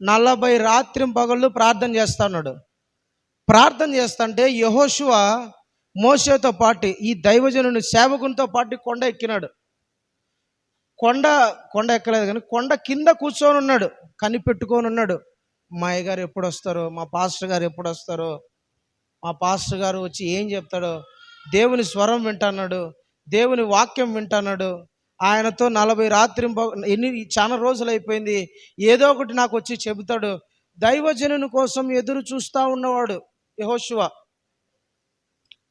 40 రాత్రింపగళ్ళు ప్రార్థన చేస్తా ఉన్నాడు. ప్రార్థన చేస్తుంటే యెహోషువ మోషేతో పాటు, ఈ దైవజనుని సేవకునితో పాటు కొండ ఎక్కినాడు. కొండ ఎక్కలేదు కానీ కొండ కింద కూర్చొని ఉన్నాడు, కనిపెట్టుకొని ఉన్నాడు. మా అయ్యగారు ఎప్పుడు వస్తారో, మా పాస్టర్ గారు ఎప్పుడు వస్తారో, మా పాస్టర్ గారు వచ్చి ఏం చెప్తాడో, దేవుని స్వరం వింటున్నాడు, దేవుని వాక్యం వింటున్నాడు. ఆయనతో 40 చాలా రోజులు అయిపోయింది, ఏదో ఒకటి నాకు వచ్చి చెబుతాడు. దైవజనుని కోసం ఎదురు చూస్తూ ఉన్నవాడు యెహోషువ.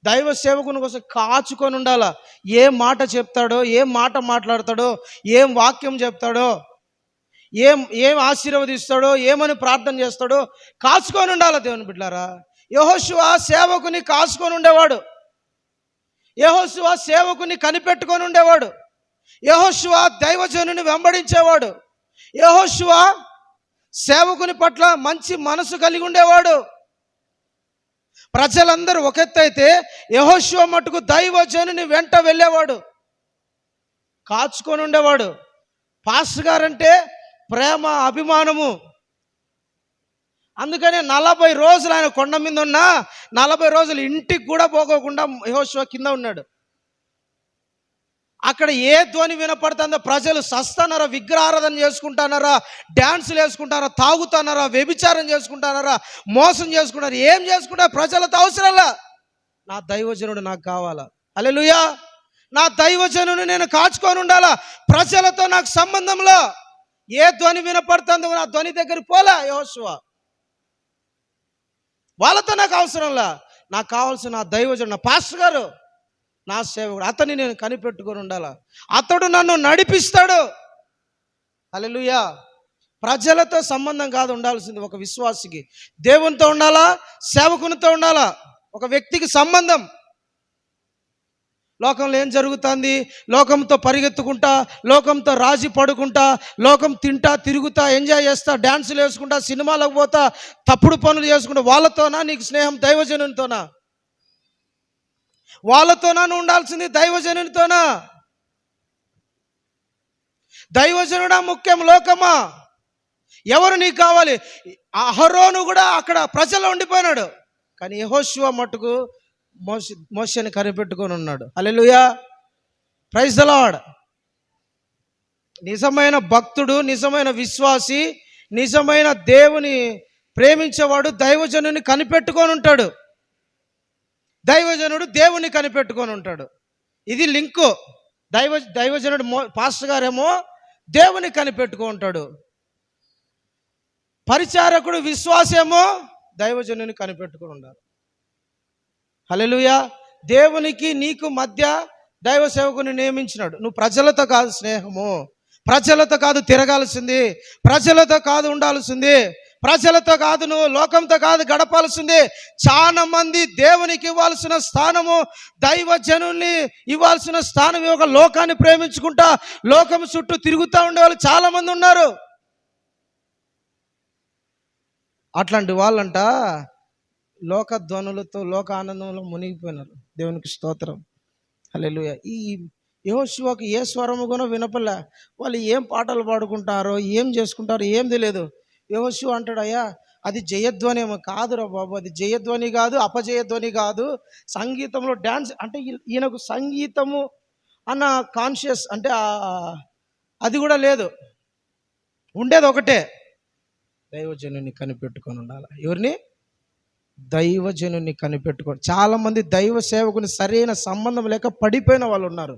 దైవ సేవకుని కోసం కాచుకొని ఉండాలా. ఏం మాట చెప్తాడో, ఏం మాట మాట్లాడతాడో, ఏం వాక్యం చెప్తాడో, ఏం ఆశీర్వదిస్తాడో, ఏమని ప్రార్థన చేస్తాడో కాచుకొని ఉండాలా దేవుని బిడ్డలారా. యెహోషువ సేవకుని కాచుకొని ఉండేవాడు. యెహోషువ సేవకుని కనిపెట్టుకొని ఉండేవాడు. యెహోషువ దైవజనుని వెంబడించేవాడు. యెహోషువ సేవకుని పట్ల మంచి మనసు కలిగి ఉండేవాడు. ప్రజలందరూ ఒక ఎత్తు అయితే యెహోషువ మటుకు దైవజనుని వెంట వెళ్ళేవాడు, కాచుకొని ఉండేవాడు. పాస్టర్ గారంటే ప్రేమ, అభిమానము. అందుకనే 40 రోజులు ఆయన కొండ మీద ఉన్నా 40 రోజులు ఇంటికి కూడా పోకోకుండా యెహోషువ కింద ఉన్నాడు. అక్కడ ఏ ధ్వని వినపడుతుందో, ప్రజలు సస్తానారా, విగ్రహారాధన చేసుకుంటున్నారా, డ్యాన్సులు వేసుకుంటారా, తాగుతున్నారా, వ్యభిచారం చేసుకుంటున్నారా, మోసం చేసుకుంటారా, ఏం చేసుకుంటారా, ప్రజలతో అవసరంలా. నా దైవజనుడు నాకు కావాలా. హల్లెలూయా. నా దైవజనుడు నేను కాచుకొని ఉండాలా. ప్రజలతో నాకు సంబంధంలో ఏ ధ్వని వినపడుతుందో నా ధ్వని దగ్గరికి పోలా యెహోషువ. వాళ్ళతో నాకు అవసరంలా. నాకు కావాల్సిన నా దైవజనుడు, నా పాస్టర్ గారు, నా సేవకుడు, అతన్ని నేను కనిపెట్టుకొని ఉండాలా. అతడు నన్ను నడిపిస్తాడు. హల్లెలూయా. ప్రజలతో సంబంధం కాదు ఉండాల్సింది ఒక విశ్వాసికి. దేవునితో ఉండాలా, సేవకునితో ఉండాలా. ఒక వ్యక్తికి సంబంధం. లోకంలో ఏం జరుగుతుంది? లోకంతో పరిగెత్తుకుంటా, లోకంతో రాజీ పడుకుంటా, లోకం తింటా, తిరుగుతా, ఎంజాయ్ చేస్తా, డ్యాన్సులు వేసుకుంటా, సినిమాలకు పోతా, తప్పుడు పనులు చేసుకుంటా, వాళ్ళతోనా నీకు స్నేహం? దైవజనునితోనా? వాళ్ళతోనా నువ్వు ఉండాల్సింది? దైవజనునితోనా? దైవజనుడా ముఖ్యం లోకమా? ఎవరు నీకు కావాలి? అహరోను కూడా అక్కడ ప్రజల్లో ఉండిపోయినాడు, కానీ యెహోషువ మట్టుకు మోషేని కనిపెట్టుకొని ఉన్నాడు. హల్లెలూయా, ప్రైజ్ ద లార్డ్. నిజమైన భక్తుడు, నిజమైన విశ్వాసి, నిజమైన దేవుని ప్రేమించేవాడు దైవజనుని కనిపెట్టుకొని ఉంటాడు. దైవజనుడు దేవుని కనిపెట్టుకొని ఉంటాడు. ఇది లింకు. దైవజనుడు పాస్టర్ గారేమో దేవుని కనిపెట్టుకొని ఉంటాడు. పరిచారకుడు విశ్వాసేమో దైవజనుని కనిపెట్టుకొని ఉండాలి. హల్లెలూయా. దేవునికి నీకు మధ్య దైవ సేవకుని నియమించినాడు. నువ్వు ప్రజలతో కాదు స్నేహము, ప్రజలతో కాదు తిరగాల్సింది, ప్రజలతో కాదు ఉండాల్సింది, ప్రజలతో కాదు నువ్వు లోకంతో కాదు గడపాల్సింది. చాలా మంది దేవునికి ఇవ్వాల్సిన స్థానము, దైవజనుల్ని ఇవ్వాల్సిన స్థానం ఒక లోకాన్ని ప్రేమించుకుంటా లోకం చుట్టూ తిరుగుతూ ఉండే వాళ్ళు చాలా మంది ఉన్నారు. అట్లాంటి వాళ్ళంట లోక ధ్వనులతో లోక ఆనందంలో మునిగిపోయినారు. దేవునికి స్తోత్రం, హల్లెలూయా. ఈ యెహోషువకు ఏ స్వరము కూడా వినపలే. వాళ్ళు ఏం పాటలు పాడుకుంటారో ఏం చేసుకుంటారో ఏం తెలియదు. యెహోషువ అంటాడు, అయ్యా అది జయధ్వని ఏమో. కాదురా బాబు, అది జయధ్వని కాదు, అపజయధ్వని కాదు. సంగీతంలో డ్యాన్స్ అంటే ఈయనకు సంగీతము అన్న కాన్షియస్ అంటే అది కూడా లేదు. ఉండేది ఒకటే, దైవజనుని కనిపెట్టుకొని ఉండాలి. ఎవరిని? దైవజనుని కనిపెట్టుకోండి. చాలామంది దైవ సేవకుని సరైన సంబంధం లేక పడిపోయిన వాళ్ళు ఉన్నారు.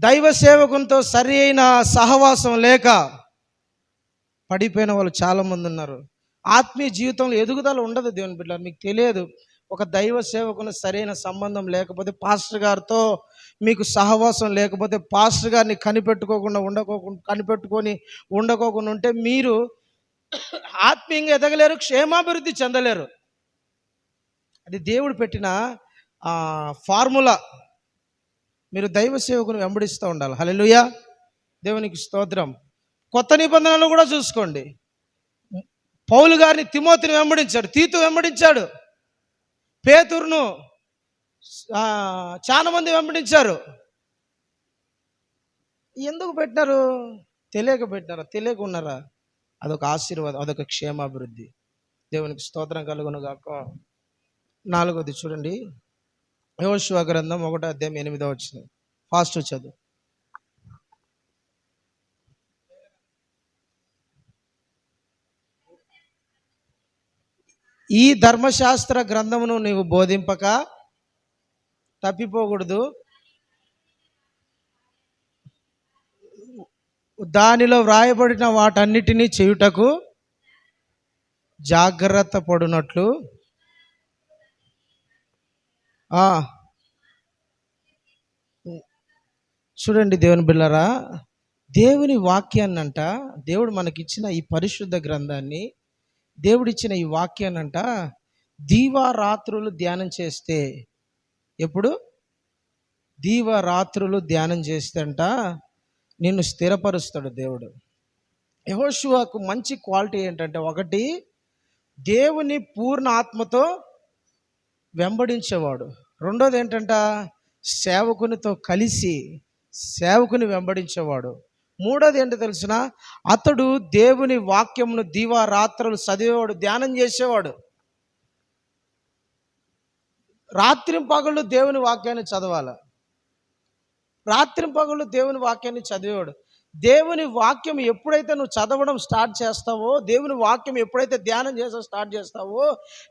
దైవ సేవకునితో సరైన సహవాసం లేక పడిపోయిన వాళ్ళు చాలామంది ఉన్నారు. ఆత్మీయ జీవితంలో ఎదుగుదల ఉండదు. దేవుని బిడ్డ, మీకు తెలియదు. ఒక దైవ సేవకుని సరైన సంబంధం లేకపోతే, పాస్టర్ గారితో మీకు సహవాసం లేకపోతే, పాస్టర్ గారిని కనిపెట్టుకొని ఉండకోకుండా ఉంటే మీరు ఆత్మీయంగా ఎదగలేరు, క్షేమాభివృద్ధి చెందలేరు. అది దేవుడు పెట్టిన ఫార్ములా. మీరు దైవ సేవకుని వెంబడిస్తూ ఉండాలి. హల్లెలూయా, దేవునికి స్తోత్రం. కొత్త నిబంధనలు కూడా చూసుకోండి. పౌలు గారిని తిమోతిని వెంబడించాడు, తీతు వెంబడించాడు, పేతురును చాలా మంది వెంబడించారు. ఎందుకు పెట్టినారు? తెలియక పెట్టినారా? తెలియక ఉన్నారా? అదొక ఆశీర్వాదం, అదొక క్షేమాభివృద్ధి. దేవునికి స్తోత్రం కలుగును గాక. 4వది చూడండి, యెహోషువ గ్రంథం 1:8. ఫాస్ట్ చదువు. ఈ ధర్మశాస్త్ర గ్రంథమును నీవు బోధింపక తప్పిపోకూడదు, దానిలో వ్రాయబడిన వాటన్నిటినీ చేయుటకు జాగ్రత్త పడునట్లు. చూడండి దేవుని బిళ్ళరా, దేవుని వాక్యాన్నంట, దేవుడు మనకిచ్చిన ఈ పరిశుద్ధ గ్రంథాన్ని, దేవుడిచ్చిన ఈ వాక్యాన్నంట దీవారాత్రులు ధ్యానం చేస్తే, ఎప్పుడు దీవారాత్రులు ధ్యానం చేస్తే అంట నిన్ను స్థిరపరుస్తాడు దేవుడు. యెహోషువకు మంచి క్వాలిటీ ఏంటంటే, ఒకటి దేవుని పూర్ణ ఆత్మతో వెంబడించేవాడు. రెండోది ఏంటంట, సేవకునితో కలిసి సేవకుని వెంబడించేవాడు. మూడోది ఏంటో తెలిసిన, అతడు దేవుని వాక్యమును దీవారాత్రులు చదివేవాడు, ధ్యానం చేసేవాడు. రాత్రి పగళ్ళు దేవుని వాక్యాన్ని చదవాలి, రాత్రి పగళ్ళు దేవుని వాక్యాన్ని చదివేవాడు. దేవుని వాక్యం ఎప్పుడైతే నువ్వు చదవడం స్టార్ట్ చేస్తావో, దేవుని వాక్యం ఎప్పుడైతే ధ్యానం చేసడం స్టార్ట్ చేస్తావో,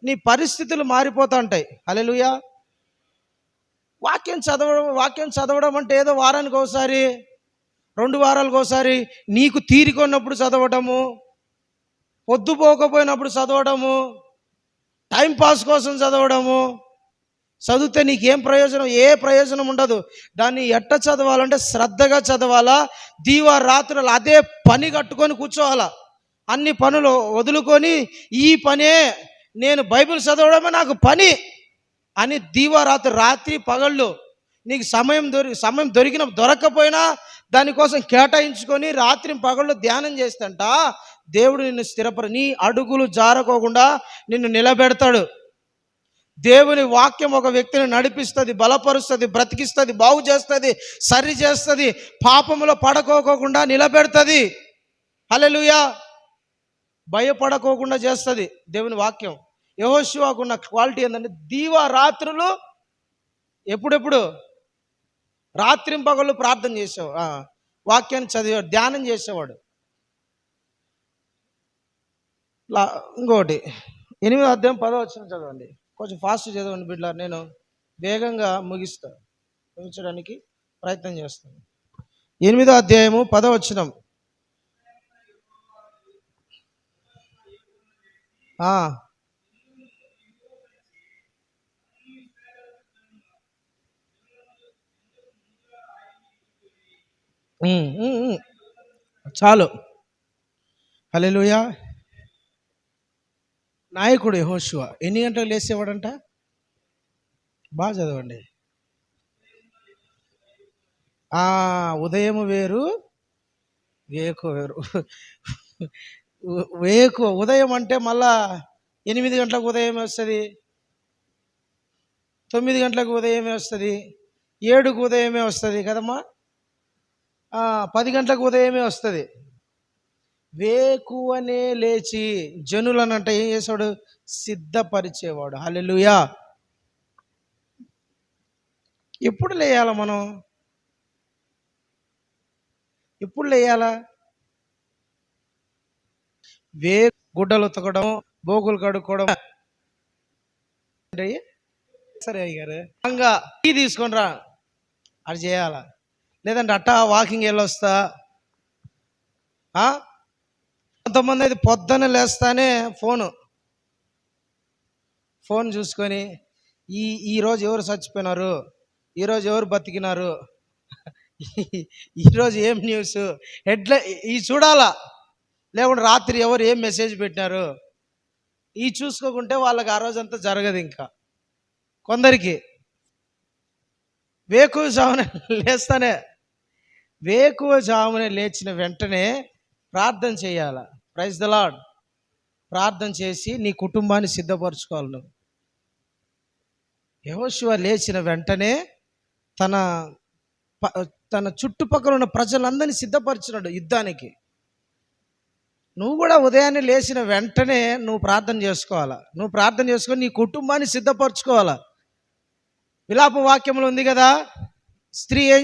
నీ పరిస్థితులు మారిపోతూ ఉంటాయి. హల్లెలూయా. వాక్యం చదవడం అంటే ఏదో వారానికి ఒకసారి, 2 వారాలకు ఒకసారి, నీకు తీరికొన్నప్పుడు చదవడము, పొద్దుపోకపోయినప్పుడు చదవడము, టైంపాస్ కోసం చదవడము. చదివితే నీకేం ప్రయోజనం? ఏ ప్రయోజనం ఉండదు. దాన్ని ఎట్ట చదవాలంటే శ్రద్ధగా చదవాలా, దీవారాత్రులు అదే పని కట్టుకొని కూర్చోవాలా. అన్ని పనులు వదులుకొని ఈ పనే, నేను బైబిల్ చదవడమే నాకు పని అని రాత్రి పగళ్ళు నీకు సమయం దొరకపోయినా దానికోసం కేటాయించుకొని రాత్రి పగళ్ళు ధ్యానం చేస్తంట దేవుడు నిన్ను నీ అడుగులు జారకోకుండా నిన్ను నిలబెడతాడు. దేవుని వాక్యం ఒక వ్యక్తిని నడిపిస్తుంది, బలపరుస్తుంది, బ్రతికిస్తుంది, బాగు చేస్తుంది, సరి చేస్తుంది, పాపములో పడకోకుండా నిలబెడుతుంది. హల్లెలూయా. భయపడకోకుండా చేస్తుంది దేవుని వాక్యం. యెహోషువకున్న క్వాలిటీ ఏంటంటే దీవా రాత్రులు ఎప్పుడెప్పుడు రాత్రింపగళ్ళు ప్రార్థన చేసేవాడు, వాక్యాన్ని చదివాడు, ధ్యానం చేసేవాడు. ఇంకోటి 8వ అధ్యాయం 10వ వచనం చదవండి. కొంచెం ఫాస్ట్ చదవండి బిడ్డ, నేను వేగంగా ముగించడానికి ప్రయత్నం చేస్తాను. 8వ అధ్యాయము 10వ వచనం. చాలు. హల్లెలూయా. నాయకుడు యెహోషువ ఎన్ని గంటలకు లేచేవాడంట? బాగా చదవండి. ఉదయం వేరు, వేకు వేరు. వేకు ఉదయం అంటే మళ్ళా 8 గంటలకు ఉదయం వస్తుంది, 9 గంటలకు ఉదయమే వస్తుంది, 7కు ఉదయమే వస్తుంది కదమ్మా, 10 గంటలకు ఉదయమే వస్తుంది. వేకువనే లేచి జనులనంట ఏం చేసేవాడు? సిద్ధపరిచేవాడు. హల్లెలూయా. ఎప్పుడు లేయాలా మనం? ఎప్పుడు లేయాలా? గుడ్డలు ఉతకడం, బోగులు కడుక్కోవడం, సరే అయ్యారు టీ తీసుకొని రా అది చేయాలా, లేదంటే అట్టా వాకింగ్ వెళ్ళొస్తా. కొంతమంది అయితే పొద్దున్న లేస్తానే ఫోన్ చూసుకొని ఈరోజు ఎవరు చచ్చిపోయినారు, ఈరోజు ఎవరు బతికినారు, ఈరోజు ఏం న్యూస్ ఈ చూడాలా, లేకుంటే రాత్రి ఎవరు ఏం మెసేజ్ పెట్టినారు ఈ చూసుకోకుంటే వాళ్ళకి ఆ రోజంతా జరగదు. ఇంకా కొందరికి వేకువ జామునే లేచిన వెంటనే ప్రార్థన చేయాల. Praise the Lord. ప్రార్థన చేసి నీ కుటుంబాన్ని సిద్ధపరచుకోవాలి. నువ్వు యెహోషువ లేచిన వెంటనే తన చుట్టుపక్కల ఉన్న ప్రజలందరినీ సిద్ధపరిచినాడు యుద్ధానికి. నువ్వు కూడా ఉదయాన్నే లేచిన వెంటనే నువ్వు ప్రార్థన చేసుకోవాలా. నువ్వు ప్రార్థన చేసుకొని నీ కుటుంబాన్ని సిద్ధపరచుకోవాలా. విలాప వాక్యంలో ఉంది కదా, స్త్రీ ఏం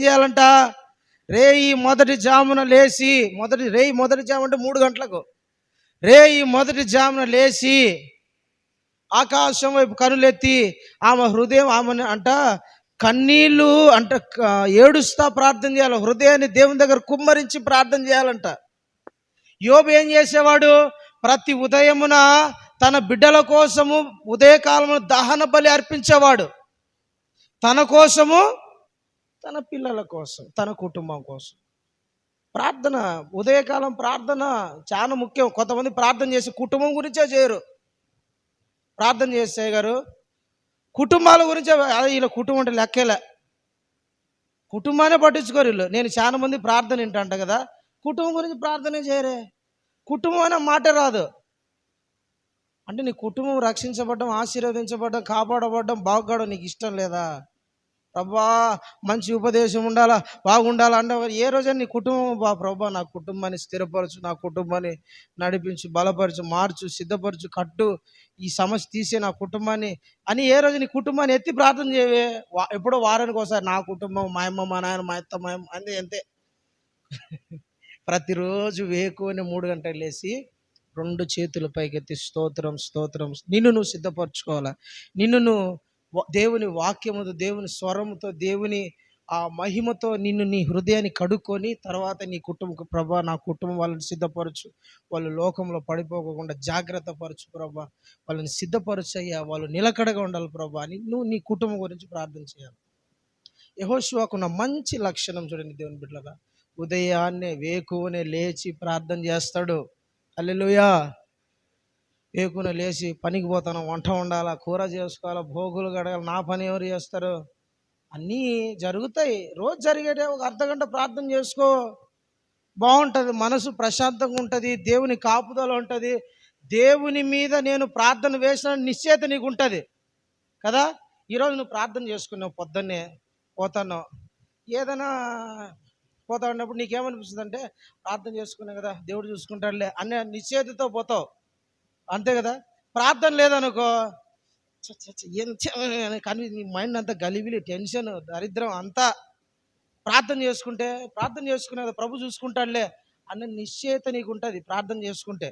చేయాలంట? రేయి మొదటి జామున లేచి, మొదటి జాము అంటే 3 గంటలకు, రేయి మొదటి జామున లేచి ఆకాశం వైపు కనులెత్తి ఆమె హృదయం అంట కన్నీళ్ళు అంట ఏడుస్తా ప్రార్థన చేయాలి. హృదయాన్ని దేవుని దగ్గర కుమ్మరించి ప్రార్థన చేయాలంట. యోబు ఏం చేసేవాడు? ప్రతి ఉదయమున తన బిడ్డల కోసము ఉదయకాలమున దహన బలి అర్పించేవాడు. తన కోసము, తన పిల్లల కోసం, తన కుటుంబం కోసం ప్రార్థన. ఉదయకాలం ప్రార్థన చాలా ముఖ్యం. కొంతమంది ప్రార్థన చేసి కుటుంబం గురించే చేయరు. ప్రార్థన చేసే గారు కుటుంబాల గురించే, వీళ్ళ కుటుంబం అంటే లెక్కేలే, కుటుంబాన్ని పట్టించుకోరు వీళ్ళు. నేను చాలా మంది ప్రార్థన వింటా కదా, కుటుంబం గురించి ప్రార్థనే చేయరే. కుటుంబం అనే మాట రాదు. అంటే నీ కుటుంబం రక్షించబడడం, ఆశీర్వదించబడడం, కాపాడబడడం, బాగుపడడం నీకు ఇష్టం లేదా? ప్రభా మంచి ఉపదేశం ఉండాలా, బాగుండాలా అంటే ఏ రోజైనా నీ కుటుంబం ప్రభా నా కుటుంబాన్ని స్థిరపరచు, నా కుటుంబాన్ని నడిపించు, బలపరచు, మార్చు, సిద్ధపరచు, కట్టు, ఈ సమస్య తీసే నా కుటుంబాన్ని అని ఏ రోజు నీ కుటుంబాన్ని ఎత్తి ప్రార్థన చేయవే. ఎప్పుడో వారానికి ఒకసారి నా కుటుంబం, మా అమ్మ, మా నాయన, మా అత్త, మా అమ్మ అంతే. ప్రతిరోజు వేకువనే 3 గంటలు లేచి 2 చేతుల పైకెత్తి స్తోత్రం, స్తోత్రం. నిన్ను నువ్వు సిద్ధపరచుకోవాలా. నిన్ను నువ్వు దేవుని వాక్యముతో, దేవుని స్వరముతో, దేవుని ఆ మహిమతో నిన్ను, నీ హృదయాన్ని కడుక్కొని తర్వాత నీ కుటుంబం, ప్రభా నా కుటుంబం వాళ్ళని సిద్ధపరచు, వాళ్ళు లోకంలో పడిపోకుండా జాగ్రత్త పరచు ప్రభా, వాళ్ళని సిద్ధపరచయ్యా, వాళ్ళు నిలకడగా ఉండాలి ప్రభా అని నువ్వు నీ కుటుంబం గురించి ప్రార్థన చేయాలి. యెహోషువకున్న మంచి లక్షణం చూడండి దేవుని బిడ్డలారా, ఉదయాన్నే వేకువనే లేచి ప్రార్థన చేస్తాడు. హల్లెలూయా. వేకువనే లేచి పనికి పోతాను, వంట వండాలా, కూర చేసుకోవాలా, భోగులు గడగాలి, నా పని ఎవరు చేస్తారు? అన్నీ జరుగుతాయి. రోజు జరిగేటే ఒక అర్ధగంట ప్రార్థన చేసుకో, బాగుంటుంది, మనసు ప్రశాంతంగా ఉంటుంది, దేవుని కాపుదల ఉంటుంది. దేవుని మీద నేను ప్రార్థన వేసిన నిశ్చయత నీకు ఉంటుంది. కదా. ఈరోజు నువ్వు ప్రార్థన చేసుకున్నావు, పొద్దున్నే పోతున్నావు, ఏదైనా పోతా ఉన్నప్పుడు నీకేమనిపిస్తుంది అంటే, ప్రార్థన చేసుకున్నావు కదా, దేవుడు చూసుకుంటాడులే అనే నిశ్చేతతో పోతావు, అంతే కదా. ప్రార్థన లేదనుకో, కానీ నీ మైండ్ అంతా గలిబిలి, టెన్షన్, దరిద్రం అంతా. ప్రార్థన చేసుకునే కదా, ప్రభు చూసుకుంటాడులే అన్న నిశ్చయత నీకు ఉంటుంది ప్రార్థన చేసుకుంటే.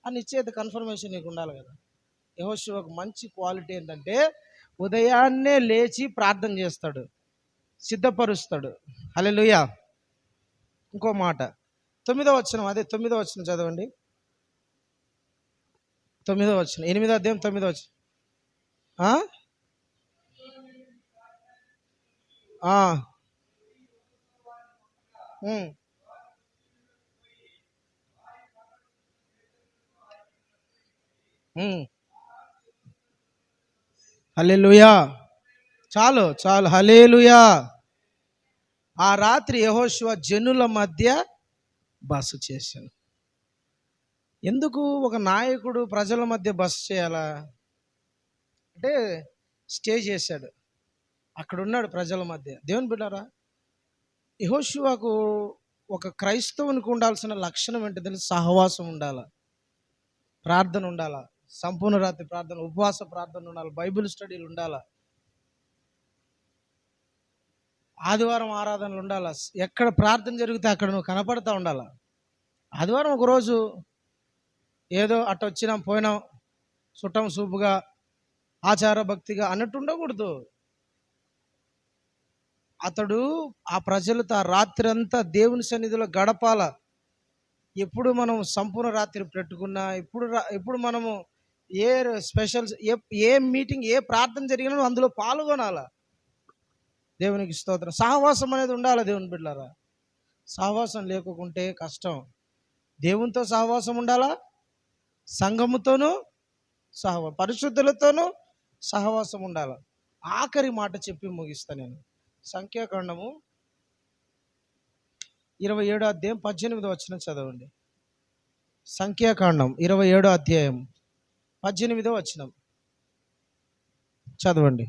ఆ నిశ్చయత కన్ఫర్మేషన్ నీకు ఉండాలి కదా. యెహోషువకు మంచి క్వాలిటీ ఏంటంటే, ఉదయాన్నే లేచి ప్రార్థన చేస్తాడు, సిద్ధపరుస్తాడు. హల్లెలూయా. ఇంకో మాట 9వ వచనం, అదే 9వ వచనం చదవండి. 9వ వచనం, 8వ అధ్యాయం 9వ వచనం. హల్లెలూయా. చాలు చాలు, హల్లెలూయా. ఆ రాత్రి యెహోషువ జనుల మధ్య బస చేశాను. ఎందుకు ఒక నాయకుడు ప్రజల మధ్య బస చేయాలా అంటే, స్టే చేశాడు, అక్కడ ఉన్నాడు ప్రజల మధ్య. దేవుని బిడ్డారా, యెహోషువకు ఒక క్రైస్తవునికి ఉండాల్సిన లక్షణం ఏంటో తెలుసు? సహవాసం ఉండాలి, ప్రార్థన ఉండాలి, సంపూర్ణ రాత్రి ప్రార్థన, ఉపవాస ప్రార్థన ఉండాలి, బైబిల్ స్టడీలు ఉండాలి, ఆదివారం ఆరాధనలు ఉండాలి. ఎక్కడ ప్రార్థన జరిగితే అక్కడ నువ్వు కనపడతా ఉండాలి. ఆదివారం ఒకరోజు ఏదో అట్ట వచ్చినాం పోయినాం, చుట్టం సూపుగా, ఆచార భక్తిగా అన్నట్టు ఉండకూడదు. అతడు ఆ ప్రజలతో ఆ రాత్రి అంతా దేవుని సన్నిధిలో గడపాల. ఎప్పుడు మనం సంపూర్ణ రాత్రి పెట్టుకున్నా, ఎప్పుడు మనము ఏ స్పెషల్స్, ఏ మీటింగ్, ఏ ప్రార్థన జరిగినా అందులో పాల్గొనాల. దేవునికి స్తోత్రం. సహవాసం అనేది ఉండాలి దేవుని బిడ్డలారా. సహవాసం లేకుంటే కష్టం. దేవునితో సహవాసం ఉండాలా, సంఘముతోనూ పరిశుద్ధులతోనూ సహవాసం ఉండాలి. ఆఖరి మాట చెప్పి ముగిస్తా నేను. సంఖ్యాకాండము 27వ అధ్యాయం 18వ వచనం చదవండి. సంఖ్యాకాండం 27వ అధ్యాయం 18వ వచనం చదవండి.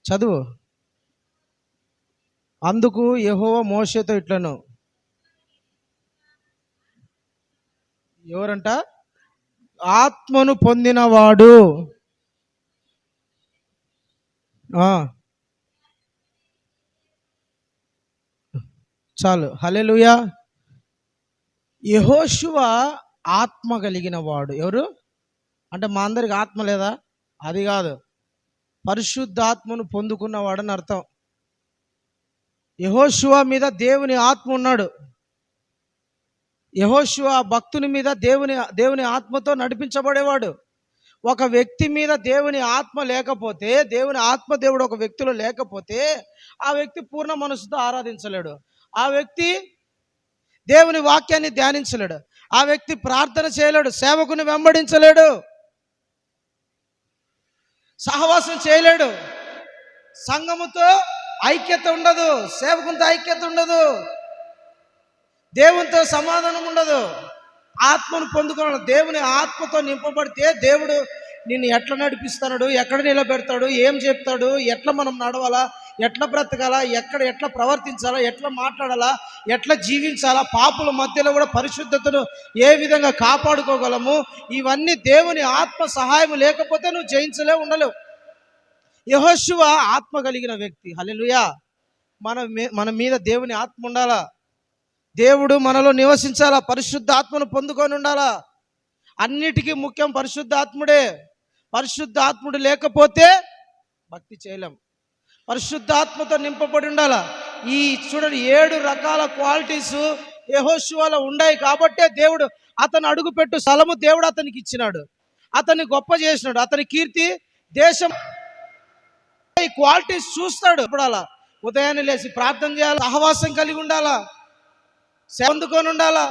చదువు. అందుకు యెహోవా మోషేతో ఇట్లను, ఎవరంట? ఆత్మను పొందినవాడు. చాలు, హల్లెలూయా. యెహోషువ ఆత్మ కలిగిన వాడు. ఎవరు అంటే, మా అందరికి ఆత్మ లేదా? అది కాదు, పరిశుద్ధాత్మను పొందుకున్నవాడని అర్థం. యెహోషువ మీద దేవుని ఆత్మ ఉన్నాడు. యెహోషువ భక్తుని మీద దేవుని ఆత్మతో నడిపించబడేవాడు. ఒక వ్యక్తి మీద దేవుని ఆత్మ లేకపోతే, దేవుని ఆత్మ దేవుడు ఒక వ్యక్తిలో లేకపోతే, ఆ వ్యక్తి పూర్ణ మనసుతో ఆరాధించలేడు, ఆ వ్యక్తి దేవుని వాక్యాన్ని ధ్యానించలేడు, ఆ వ్యక్తి ప్రార్థన చేయలేడు, సేవకుని వెంబడించలేడు, సహవాసం చేయలేడు, సంఘముతో ఐక్యత ఉండదు, సేవకునితో ఐక్యత ఉండదు, దేవునితో సమాధానం ఉండదు. ఆత్మను పొందుకోవాలి. దేవుని ఆత్మతో నింపబడితే దేవుడు నిన్ను ఎట్లా నడిపిస్తాడు, ఎక్కడ నిలబెడతాడు, ఏం చెప్తాడు, ఎట్లా మనం నడవాలా, ఎట్లా బ్రతకాలా, ఎట్లా ప్రవర్తించాలా, ఎట్లా మాట్లాడాలా, ఎట్లా జీవించాలా, పాపుల మధ్యలో కూడా పరిశుద్ధతను ఏ విధంగా కాపాడుకోగలము, ఇవన్నీ దేవుని ఆత్మ సహాయం లేకపోతే నువ్వు జయించలేవు, ఉండలేవు. యెహోషువ ఆత్మ కలిగిన వ్యక్తి. హల్లెలూయా. మన మీద దేవుని ఆత్మ ఉండాలా, దేవుడు మనలో నివసించాలా, పరిశుద్ధ ఆత్మను పొందుకొని ఉండాలా. అన్నిటికీ ముఖ్యం పరిశుద్ధాత్ముడే. పరిశుద్ధాత్ముడు లేకపోతే భక్తి చేయలేం. పరిశుద్ధాత్మతో నింపబడి ఉండాలా. ఈ చూడండి, 7 రకాల క్వాలిటీస్ యెహోషువలో ఉన్నాయి కాబట్టే దేవుడు అతను అడుగుపెట్టు స్థలము దేవుడు అతనికి ఇచ్చినాడు, అతన్ని గొప్ప చేసినాడు, అతని కీర్తి దేశం. ఈ క్వాలిటీస్ చూస్తాడు. అలా ఉదయాన్నే లేచి ప్రార్థన చేయాలి, సహవాసం కలిగి ఉండాలా, పొందుకొని ఉండాలా,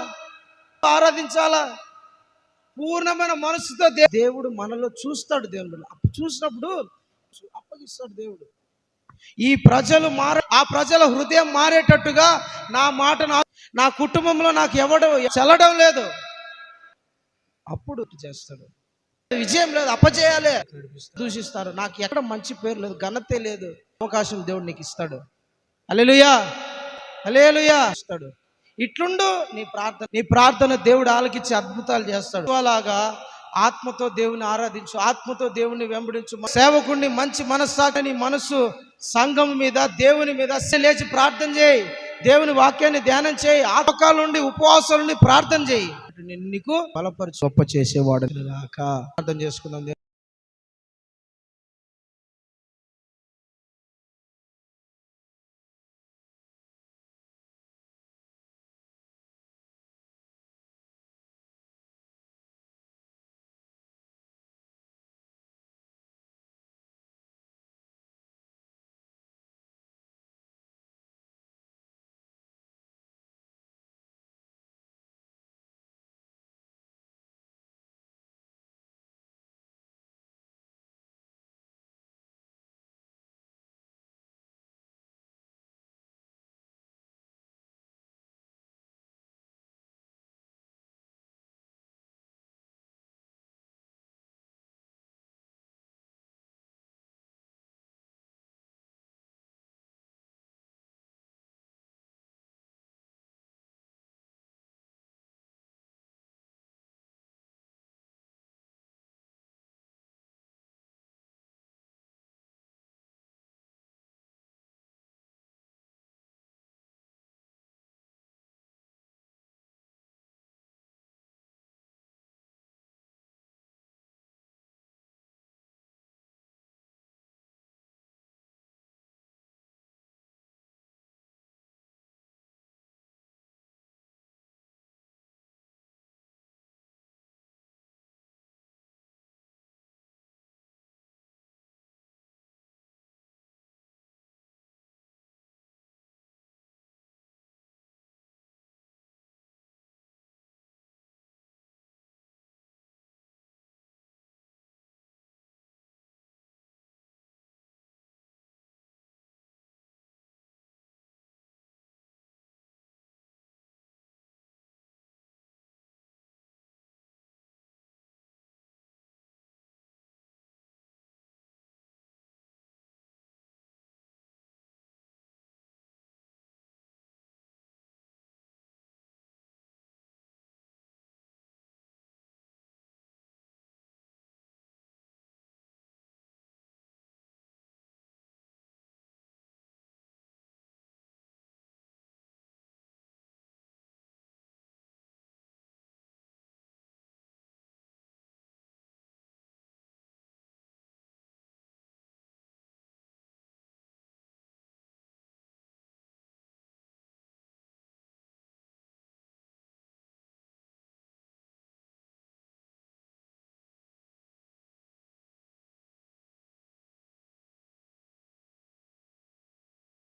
ఆరాధించాలా, పూర్ణమైన మనసుతో దేవుడు మనలో చూస్తాడు. దేవుడు చూసినప్పుడు అప్పగిస్తాడు దేవుడు. ఈ ప్రజలు ఆ ప్రజల హృదయం మారేటట్టుగా నా మాట నా కుటుంబంలో నాకు ఎవడు చెల్లడం లేదు, అప్పుడు చేస్తాడు. విజయం లేదు, అపజయాలే. దూషిస్తారు. నాకు ఎక్కడ మంచి పేరు లేదు, ఘనతే లేదు. అవకాశం దేవుడు నీకు ఇస్తాడు. హల్లెలూయా, హల్లెలూయా ఇస్తాడు. ఇట్లుండు నీ ప్రార్థన దేవుడు ఆలకించి అద్భుతాలు చేస్తాడు. అలాగా ఆత్మతో దేవుని ఆరాధించు, ఆత్మతో దేవుని వెంబడించు. సేవకుడిని మంచి మనస్సాక్షి నీ మనసు సంఘం మీద, దేవుని మీద లేచి ప్రార్థన చేయి. దేవుని వాక్యాన్ని ధ్యానం చేయి. ఆపకాల నుండి, ఉపవాసాల నుండి ప్రార్థన చేయి. నీకు బలపరిచి గొప్ప చేసేవాడు. ప్రార్థన చేసుకుందాం.